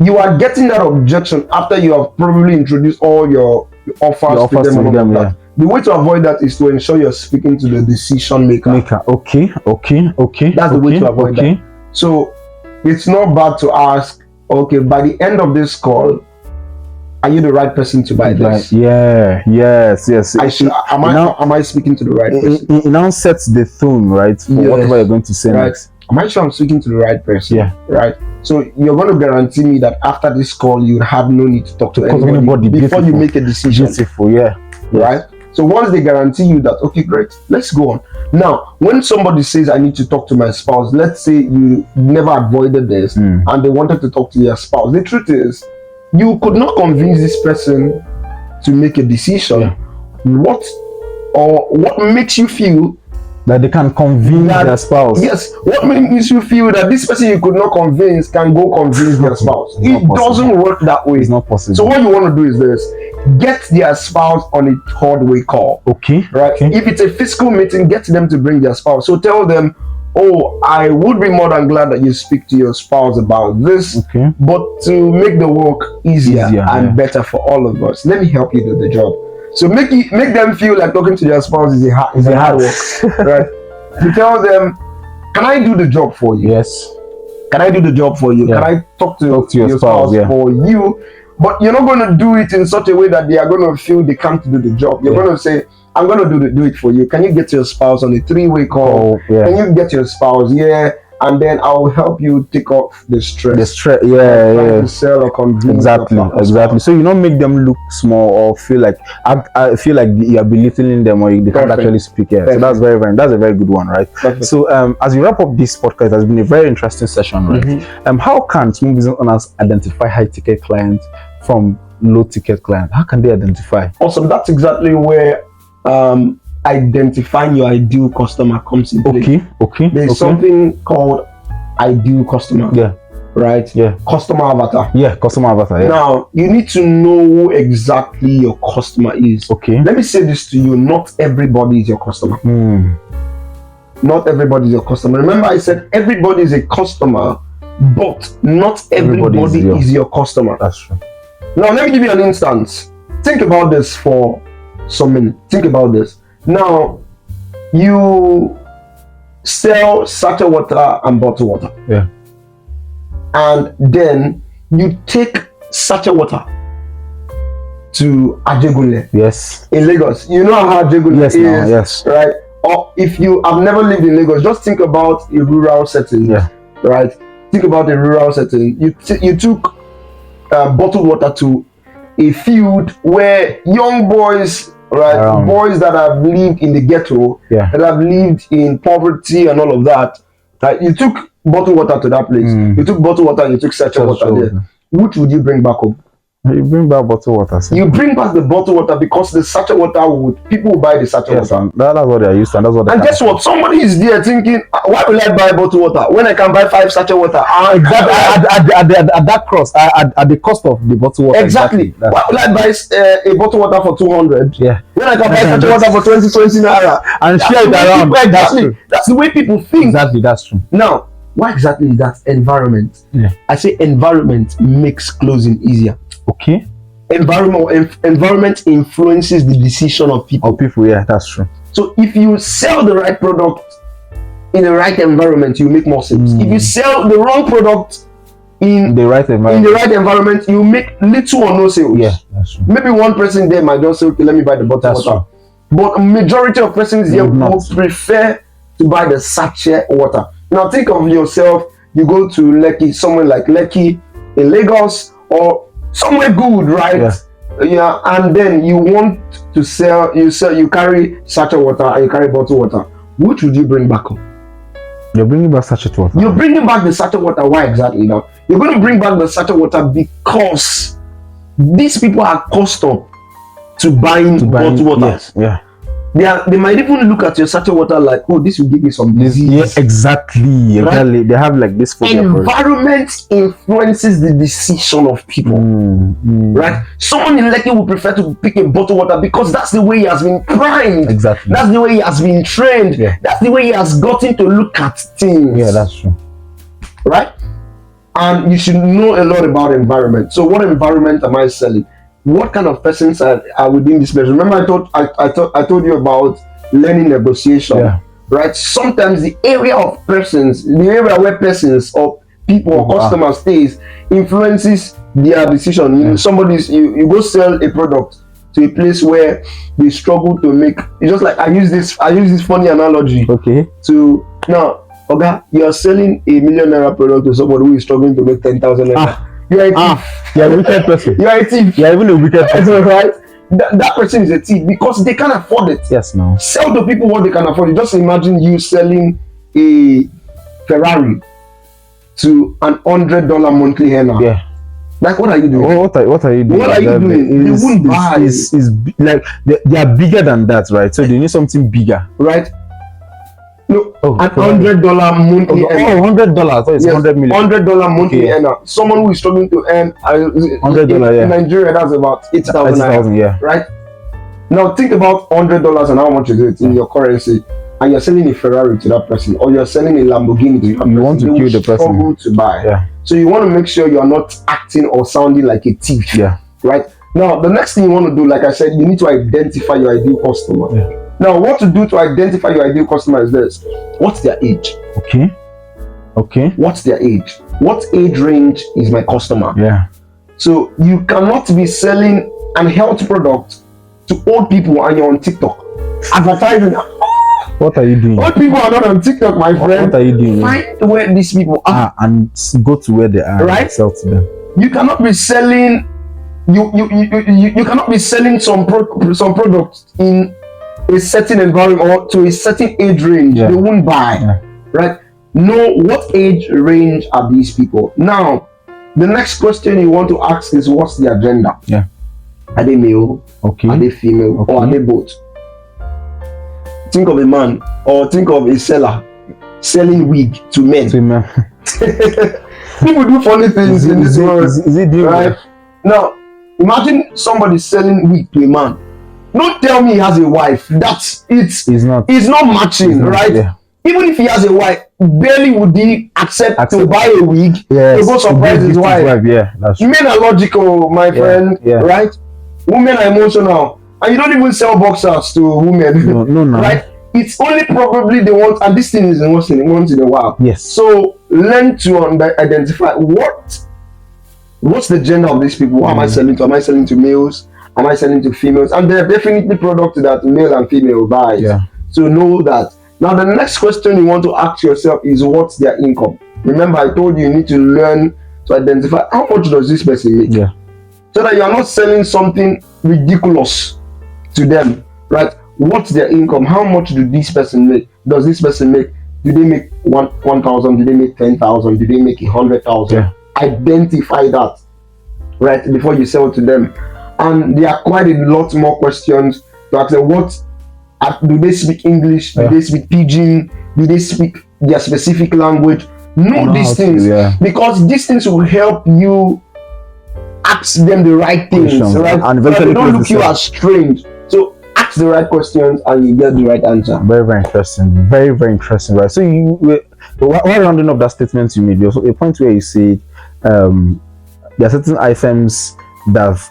you are getting that objection after you have probably introduced all your offers to them. The way to avoid that is to ensure you're speaking to the decision maker. Okay. That's the way to avoid that. So it's not bad to ask, okay, by the end of this call, are you the right person to buy this? Yes. Am I speaking to the right person? It now sets the tone, right, for whatever you're going to say next. Am I sure I'm speaking to the right person? Yeah. Right. So you're going to guarantee me that after this call, you have no need to talk to anybody before you make a decision. Beautiful, yeah. Right. So once they guarantee you that, okay, great, let's go on. Now, when somebody says, I need to talk to my spouse, let's say you never avoided this and they wanted to talk to your spouse. The truth is, you could not convince this person to make a decision. Yeah. What makes you feel that they can convince their spouse? Yes. What makes you feel that this person you could not convince can go convince their spouse? It doesn't work that way. It's not possible. So what you want to do is this: get their spouse on a third-way call. Okay. Right. Okay. If it's a physical meeting, get them to bring their spouse. So tell them, oh, I would be more than glad that you speak to your spouse about this. Okay. But to make the work easier and better for all of us, let me help you do the job. So make them feel like talking to their spouse is a hard work, right? You tell them, can I do the job for you? Yes. Can I do the job for you? Yeah. Can I talk to your spouse yeah. for you? But you're not going to do it in such a way that they are going to feel they can't do the job. You're going to say, I'm going to do it for you. Can you get your spouse on a 3-way call? Can you get your spouse? Yeah. And then I'll help you take off the stress. To sell or convince. Exactly. So you don't make them look small or feel like I feel like you're belittling them or they can't actually speak. Yeah. So that's that's a very good one, right? Perfect. So as we wrap up this podcast, it has been a very interesting session, right? How can small business owners identify high ticket clients from low ticket clients? How can they identify? Awesome. That's exactly where identifying your ideal customer comes in play. Okay. There's something called ideal customer. Yeah. Right? Yeah. Customer avatar. Yeah, customer avatar. Yeah. Now, you need to know who exactly your customer is. Okay. Let me say this to you. Not everybody is your customer. Not everybody is your customer. Remember, I said everybody is a customer, but not everybody is your customer. That's true. Now, let me give you an instance. Think about this for some minutes. Think about this. Now, you sell sachet water and bottled water. Yeah. And then you take sachet water to Ajegunle. Yes. In Lagos. You know how Ajegunle is. Yes. Right? Or if you have never lived in Lagos, just think about a rural setting. Yeah. Right? Think about a rural setting. You took bottled water to a field where young boys, right, boys that have lived in the ghetto, that have lived in poverty and all of that, right? You took bottled water to that place. You took bottled water and you took sachet water there. Which would you bring back home? You bring back bottled water. You bring back the bottled water because the sachet water people will buy the sachet water. That's what they are used to, and that's what. And guess what? Somebody is there thinking, why will I buy bottled water when I can buy 5 sachet water? Exactly. At that cost, at the cost of the bottled water. Exactly. Why will I buy a bottled water for 200? Yeah. When I can buy sachet water for 20 naira and share it around. Exactly. That's the way people think. Exactly. That's true. Now, why exactly is that? Environment. Yeah. I say environment makes closing easier. Okay. Environment influences the decision of people. Yeah, that's true. So if you sell the right product in the right environment, you make more sales. If you sell the wrong product in the right environment, you make little or no sales. Yeah, that's true. Maybe one person there might just say, okay, let me buy the bottled water. But a majority of persons here will prefer to buy the sachet water. Now think of yourself, you go to Lekki, somewhere like Lekki in Lagos or somewhere good, right? Yeah, and then you want to sell, you carry sachet water and you carry bottled water. Which would you bring back home? You're bringing back sachet water. You're bringing back the sachet water. Why exactly now? You're going to bring back the sachet water because these people are accustomed to buying bottled water. Yes, yeah. They might even look at your sachet water like, oh, this will give me some disease. Yeah, exactly. Right? They have like this phobia. Environment influences the decision of people. Right? Someone in Lekki will prefer to pick a bottled water because that's the way he has been primed. Exactly. That's the way he has been trained. Yeah. That's the way he has gotten to look at things. Yeah, that's true. Right? And you should know a lot about environment. So what environment am I selling? What kind of persons are within this place? Remember, I told you about learning negotiation, right? Sometimes the area of persons, the area where persons or people or customers stays influences their decision. You go sell a product to a place where they struggle to make. It's just like I use this funny analogy. Okay. To now, you are selling a ₦1 million product to somebody who is struggling to make 10,000 naira. You are a thief. You're a wicked person. You are a thief. You're even a wicked person. Right? that person is a thief because they can't afford it. Yes, no. Sell to people what they can afford. Just imagine you selling a Ferrari to an $100 monthly earner. Yeah. Like, what are you doing? What are you doing? What are you doing? You wouldn't buy. Is like they are bigger than that, right? So they need something bigger, right? No, an $100 monthly earner. $100. So it's 100 million. $100 monthly earner. Someone who is struggling to earn $100. In Nigeria, that's about 8,000. Yeah. Right. Now think about $100 and how much is it in your currency, and you're selling a Ferrari to that person, or you're selling a Lamborghini to that person. You want to kill the person. Struggle to buy. Yeah. So you want to make sure you are not acting or sounding like a thief. Yeah. Right. Now the next thing you want to do, like I said, you need to identify your ideal customer. Yeah. Now, what to do to identify your ideal customer is this: what's their age? Okay. What's their age? What age range is my customer? Yeah. So you cannot be selling an health product to old people and you're on TikTok advertising. What are you doing? Old people are not on TikTok, my friend. What are you doing? Find where these people are and go to where they are. Right? And sell to them. You cannot be selling. You cannot be selling some products in a certain environment or to a certain age range. They won't buy. Right? Know what age range are these people. Now, the next question you want to ask is, what's their gender? Yeah. Are they male? Okay. Are they female? Or are they both? Think of a man, or think of a seller selling wig to men. People do funny things in this world. Is it right? Now, imagine somebody selling wig to a man. Don't tell me he has a wife. That's it. It's not matching, right? Yeah. Even if he has a wife, barely would he accept to buy a wig to go surprise his wife. Yeah, that's true. Men are logical, my friend, right? Women are emotional, and you don't even sell boxers to women. No. Right? It's only probably they want, and this thing is once in a while. Yes. So learn to identify what's the gender of these people. Who am I selling to? Am I selling to males? Am I selling to females? And there are definitely products that male and female buy. Yeah. So know that. Now the next question you want to ask yourself is, what's their income? Remember, I told you need to learn to identify how much does this person make. Yeah. So that you are not selling something ridiculous to them, right? What's their income? How much do this person make? Does this person make? Do they make 1,000? Do they make 10,000? Do they make 100,000? Yeah. Identify that, right, before you sell to them. And there are quite a lot more questions to ask them. Do they speak English? Do they speak Pidgin? Do they speak their specific language? Know these things, because these things will help you ask them the right things, right? And they don't look you as strange. So ask the right questions and you get the right answer. Very, very interesting. Very, very interesting, right? So while rounding up that statement you made, there's a point where you said there are certain items that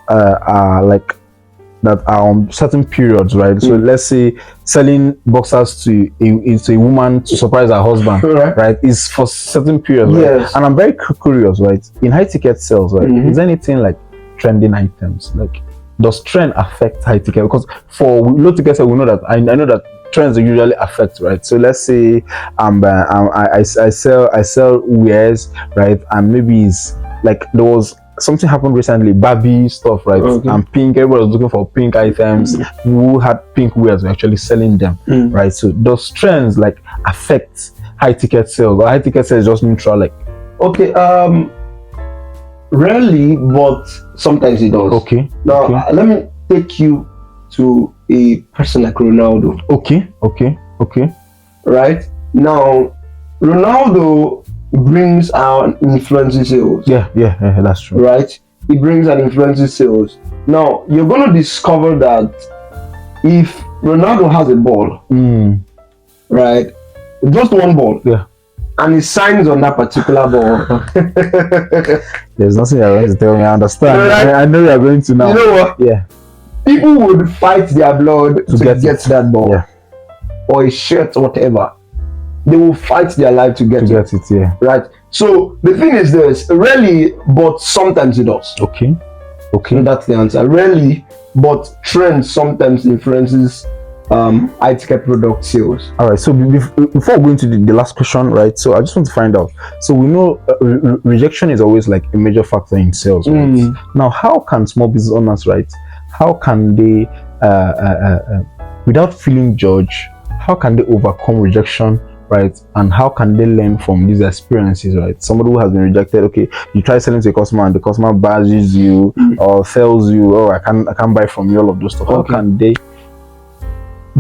are on certain periods, right? So let's say selling boxers to a woman to surprise her husband, right? Is for certain periods, right? And I'm very curious, right? In high ticket sales, right? Is there anything like trending items? Like, does trend affect high ticket? Because for low ticket sales, we know that I know that trends usually affect, right? So let's say I sell wares, right? And maybe it's like there was something happened recently, Barbie stuff, right? And pink, everybody was looking for pink items. Who had pink wares were actually selling them, right? So those trends like affect high ticket sales, or high ticket sales just neutral, like? Okay, rarely, but sometimes it does. Okay. Now let me take you to a person like Ronaldo. Okay. Right now, Ronaldo brings out influencer sales. Yeah, that's true. Right? He brings an influencer sales. Now, you're going to discover that if Ronaldo has a ball, right? Just one ball. Yeah. And he signs on that particular ball. There's nothing you're going to tell me. I understand. Right? I know you're going to now. You know what? Yeah. People would fight their blood to get that ball. Yeah. Or a shirt, whatever. They will fight their life to get it. Yeah. Right. So the thing is this: rarely, but sometimes it does. Okay. So that's the answer. Rarely, but trend sometimes influences high ticket product sales. All right. So before going to the last question, right? So I just want to find out. So we know rejection is always like a major factor in sales, right? Now, how can small business owners, right, how can they, without feeling judged, how can they overcome rejection, right? And how can they learn from these experiences, right? Somebody who has been rejected, okay, you try selling to a customer and the customer bashes you or tells you, oh, I can't buy from you, all of those stuff. How can they?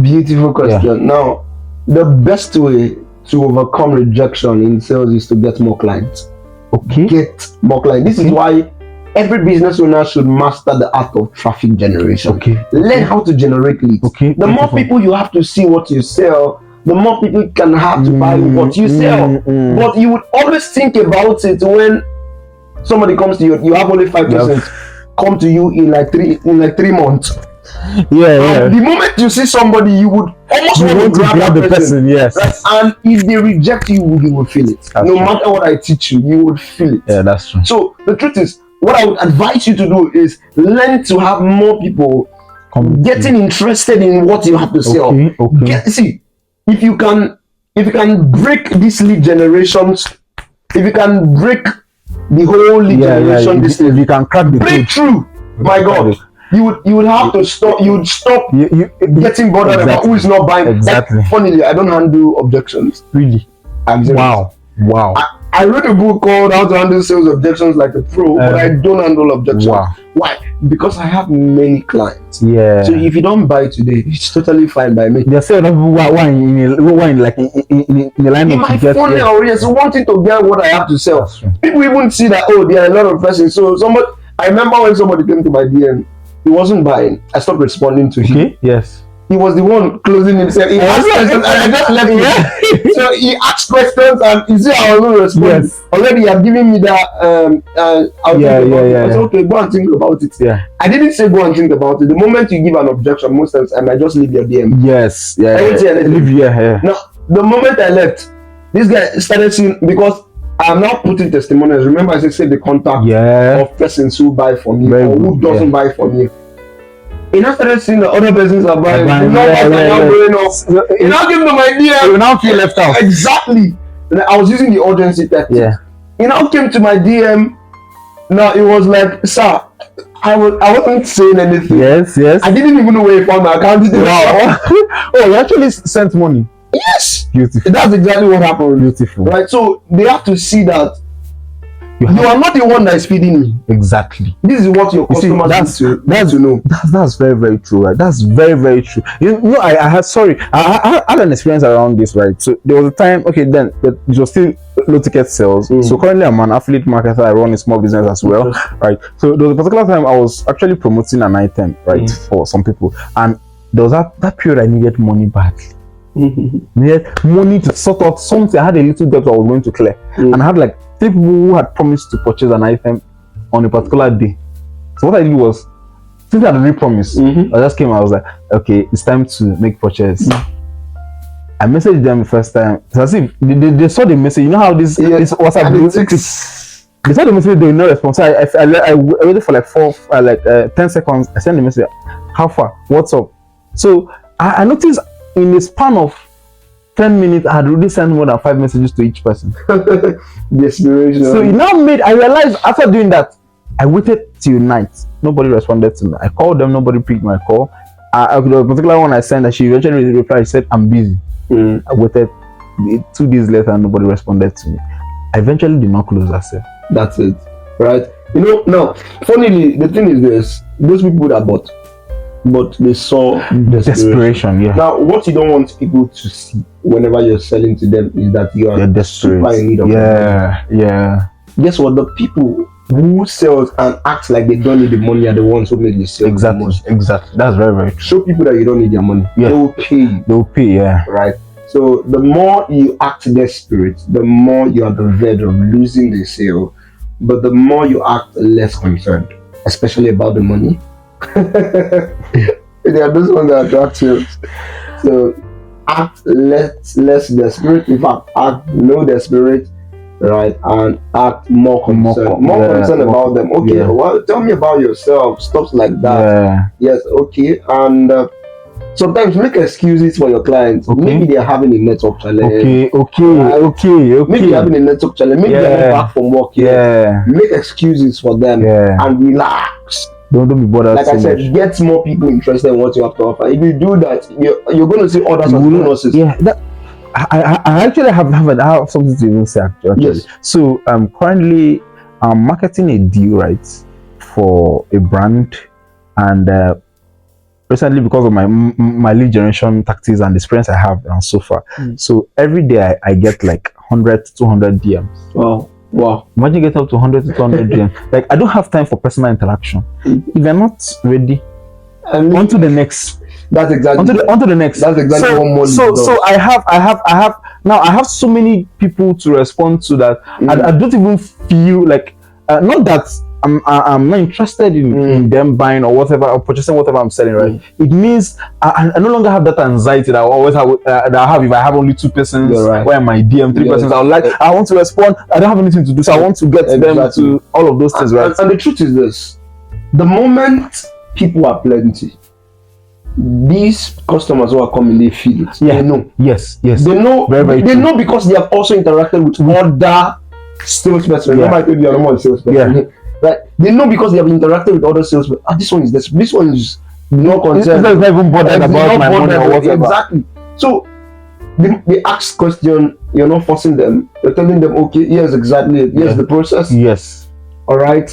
Beautiful question. Now, the best way to overcome rejection in sales is to get more clients. Okay. Get more clients. This is why every business owner should master the art of traffic generation. Okay. Learn how to generate leads. Okay. The more people you have to see what you sell, the more people can have to buy what you sell. But you would always think about it when somebody comes to you. You have only 5% come to you in like 3 months. Yeah. The moment you see somebody, you would almost want to grab the person. Yes. Right? And if they reject you, you will feel it. That's no true. matter what I teach you, you would feel it. Yeah, that's true. So the truth is, what I would advise you to do is learn to have more people getting interested in what you have to sell. Okay. See, if you can break these lead generations, if you can break the whole lead generation, if you can crack the breakthrough, my God. You would have to stop. You would stop getting bothered about who is not buying. Exactly. Like, funnily, I don't handle objections. Really? Wow. I wrote a book called How to Handle Sales Objections Like a Pro, but I don't handle objections. Wow. Why? Because I have many clients. Yeah. So if you don't buy today, it's totally fine by me. There's several people who are in the line in my phone now, yes, wanting to get what I have to sell. People even see that, oh, there are a lot of persons. So I remember when somebody came to my DM, he wasn't buying. I stopped responding to him. Okay. Yes. He was the one closing himself. He asked questions and I just left him. So he asked questions and you see I was not responding. Yes. Already you have given me that I said, okay, go and think about it. Yeah. I didn't say go and think about it. The moment you give an objection, most times I might just leave your DM. Yes. Yeah. I won't say anything. Leave here. Now, the moment I left, this guy started seeing, because I'm now putting testimonials. Remember, I said the contact of persons who buy from me or who doesn't buy from me. He now started seeing the other persons are buying. The numbers are now going up. He now came to my DM. You now feel left out. Exactly. And I was using the urgency tactic. Yeah. He now came to my DM. Now it was like, sir, I wasn't saying anything. Yes. I didn't even know where he found my account details. Wow. Oh, you actually sent money. Yes. Beautiful. That's exactly what happened. Beautiful. Right. So they have to see that you are not the one that is feeding me. Exactly. This is what your customers need to know. That's very, very true, right? That's very, very true. You know, I had an experience around this, right? So there was a time, okay, then it was still low ticket sales. So currently I'm an affiliate marketer. I run a small business as well, right? So there was a particular time I was actually promoting an item, right, for some people, and there was that period I needed money badly. Needed money to sort out something. I had a little debt I was going to clear, and I had like 3 people who had promised to purchase an item on a particular day. So what I did was, since I had already promised, I just came. I was like, okay, it's time to make purchase. I messaged them the first time. So as if they saw the message. You know how this WhatsApp group. They saw the message. They did not respond. So I waited for like 10 seconds. I sent the message. How far? What's up? So I noticed in the span of 10 minutes, I had already sent more than 5 messages to each person. Desperation. So it now I realized after doing that, I waited till night. Nobody responded to me. I called them, nobody picked my call. The particular one I sent, she eventually replied, she said, I'm busy. I waited 2 days later and nobody responded to me. I eventually did not close that sale. That's it. Right? You know, now, funnily, the thing is this, those people that bought, but they saw desperation. Yeah. Now, what you don't want people to see whenever you're selling to them is that you are super in need of money. Yeah. Guess what? The people who sells and act like they don't need the money are the ones who make the sale. Exactly. That's very, very true. Show people that you don't need their money. Yeah. They will pay you. They'll pay, yeah. Right? So the more you act desperate, the more you are at the verge of losing the sale, but the more you act less concerned, especially about the money. There are those ones that attract sales. So act less desperate. In fact, act no desperate, right? And act more concerned. Concerned about them. Okay, well, tell me about yourself. Stuff like that. Yes, okay. And sometimes make excuses for your clients. Maybe they are having a network challenge. Okay. Maybe they're having a network challenge. Maybe they're not back from work yet. Make excuses for them and relax. Don't be bothered. Like so I said, much. get more people interested in what you have to offer. If you do that, you're going to see others as bonuses. Yeah, that I actually I have something to even say actually. Yes. So currently I'm marketing a deal, right, for a brand, and recently, because of my lead generation tactics and the experience I have so far, so every day I get like 100 to 200 DMs. Wow. Imagine getting up to 100 to 200 DMs. Like, I don't have time for personal interaction. If you're not ready, on to the next. That's exactly onto the next. That's exactly what money does. So I have so many people to respond to that. I don't even feel like not that I'm not interested in them buying or whatever, or purchasing whatever I'm selling, right? It means I no longer have that anxiety that I always have that I have if I have only 2 persons where my DM 3 persons. I want to respond. I don't have anything to do, so I want to get them to all of those things, right? And the truth is this: the moment people are plenty, these customers who are coming, they feel it. Yeah. They know. Yes. They know. Very they true. know because they have also interacted with other salespersons. Remember, I told you are not a salesperson. Yeah. Right? They know because they have interacted with other salesmen. This one is this. This one is not concerned. It's not even bothered about my money or whatever. Exactly. So they ask question. You're not forcing them. You're telling them, okay, here's exactly it. Here's the process. Yes. All right.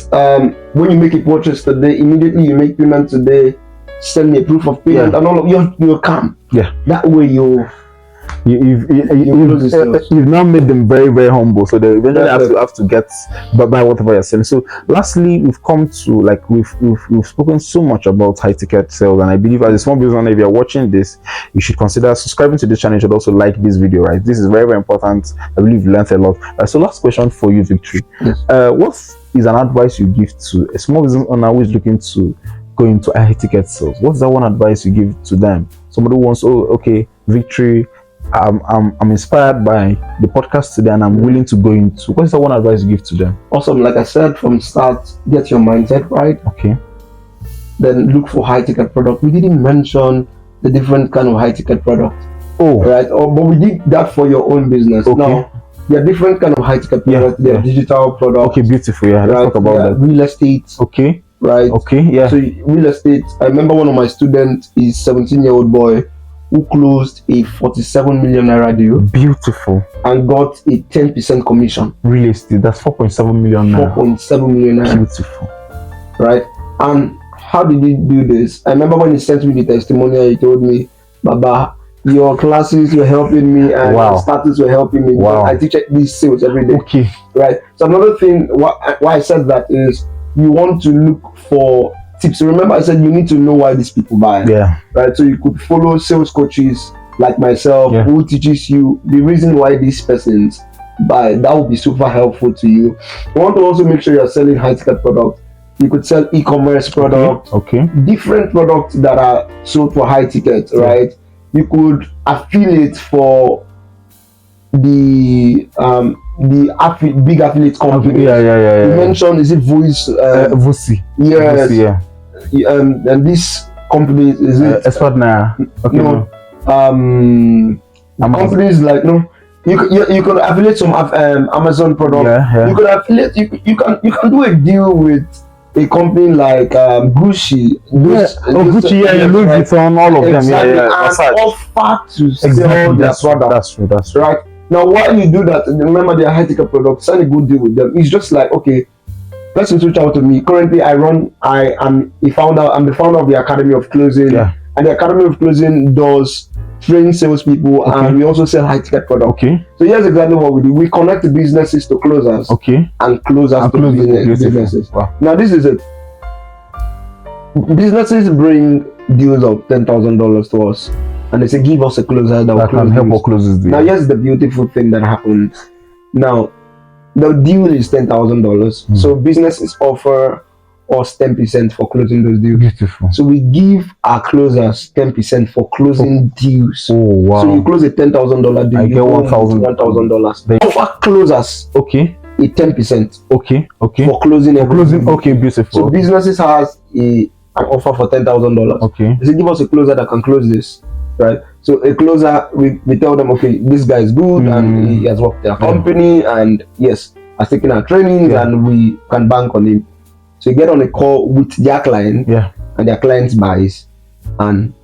When you make a purchase today, immediately you make payment today. Send me a proof of payment and all of you're calm. Yeah. That way you've now made them very, very humble, so they eventually have to get by whatever you're selling. So lastly, we've come to, like, we've spoken so much about high ticket sales, and I believe as a small business owner, if you're watching this, you should consider subscribing to this channel. You should also like this video, right? This is very, very important. I believe you learned a lot. So last question for you, Victory. What is an advice you give to a small business owner who is looking to go into high ticket sales? What's that one advice you give to them? Somebody who wants, Victory, I'm inspired by the podcast today and I'm willing to go into. What's the one advice you give to them? Awesome. Like I said from start, get your mindset right. Okay. Then look for high ticket product. We didn't mention the different kind of high ticket product. Right. But we did that for your own business. Okay. Now, there are different kind of high ticket products. There are digital products. Okay, beautiful. Yeah, let's talk about that. Real estate. Okay. Right. Okay. Yeah. So real estate. I remember one of my students is 17-year-old boy who closed a 47 million naira deal. Beautiful. And got a 10% commission. Real estate. That's 4.7 million naira. 4.7 million naira. Beautiful. Right. And how did he do this? I remember when he sent me the testimonial, he told me, Baba, your classes were helping me and your status were helping me. I teach these sales every day. Okay. Right. So another thing why I said that is you want to look for tips. Remember I said you need to know why these people buy. Yeah. Right. So you could follow sales coaches like myself who teaches you the reason why these persons buy. That will be super helpful to you. You want to also make sure you're selling high ticket products. You could sell e-commerce products. Okay. Different products that are sold for high ticket, right? You could affiliate for the big affiliate company. You mentioned, is it Voice? Vusi. Yes. Vusi, and this company is it? Partner. Okay. No. Companies like you can affiliate some Amazon products. You can affiliate. You can do a deal with a company like Gucci. Gucci, Louis Vuitton, all of them. And offer to sell their product. That's right. Now, while you do that, remember they are high ticket products. Sign a good deal with them. It's just like, okay, let's reach out to me. Currently, I'm the founder of the Academy of Closing, and the Academy of Closing does train salespeople, and we also sell high ticket products. Okay. So here's exactly what we do. We connect businesses to closers. Okay. And closers to businesses. Wow. Now this is it. Businesses bring deals of $10,000 to us, and they say, give us a closer that can help us close this deal. Now here's the beautiful thing that happens. Now the deal is $10,000. So businesses offer us 10% for closing those deals. Beautiful. So we give our closers 10% for closing deals. Oh wow. So you close a $10,000 deal, I get $1,000. They offer closers a 10%. Okay. For closing everything. Okay, beautiful. So businesses has an offer for $10,000. Okay. They say, give us a closer that can close this. Right. So a closer, we tell them, okay, this guy is good and he has worked in a company and yes, has taken our trainings and we can bank on him. So you get on a call with their client, and their client buys, and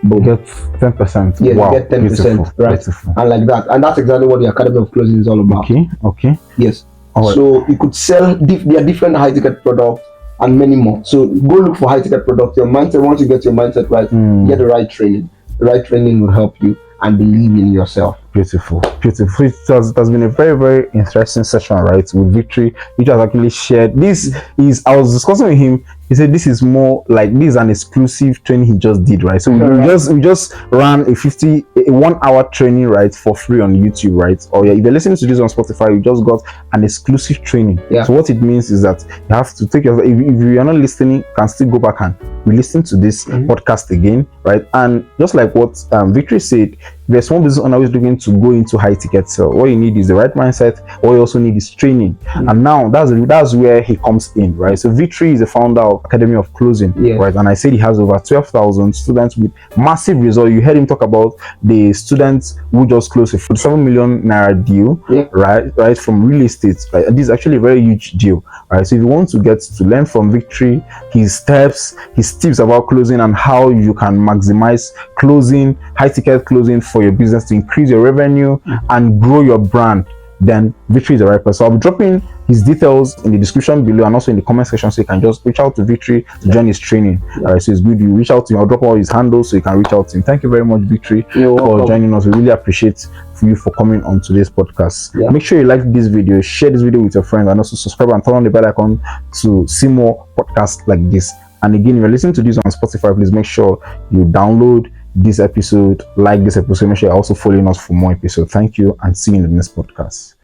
boom. Get 10%. Yeah, Wow. you get 10%, Beautiful. right? Beautiful. And like that. And that's exactly what the Academy of Closing is all about. Okay. Yes. Right. So you could sell their different high ticket products and many more. So go look for high ticket products. Your mindset, once you get your mindset right, get the right training. The right training will help you and believe in yourself. Beautiful. It has been a very, very interesting session, right, with Victory, which has actually shared. I was discussing with him. He said this is more like, this is an exclusive training he just did, right? So we just ran a 1 hour training, right, for free on YouTube, right? Or if you're listening to this on Spotify, you just got an exclusive training. So what it means is that you have to take your, if you're not listening, you can still go back and re-listen to this podcast again, right? And just like what Victory said, if a small business owner who is looking to go into high ticket sale, what you need is the right mindset. What you also need is training. And now that's where he comes in, right? So Victory is the founder of Academy of Closing, right? And I said he has over 12,000 students with massive results. You heard him talk about the students who just closed a 7 million naira deal, right, from real estate. Right? This is actually a very huge deal, right? So if you want to get to learn from Victory, his tips about closing and how you can maximize closing, high ticket closing for your business to increase your revenue and grow your brand, then Victory is the right person. So I'll be dropping his details in the description below and also in the comment section, so you can just reach out to Victory to join his training. All right, so it's good you reach out to him. I'll drop all his handles so you can reach out to him. Thank you very much, Victory, for joining us. We really appreciate you for coming on today's podcast. Make sure you like this video, share this video with your friends, and also subscribe and turn on the bell icon to see more podcasts like this. And again, if you're listening to this on Spotify, please make sure you download this episode, like this episode, make sure you're also following us for more episodes. Thank you, and see you in the next podcast.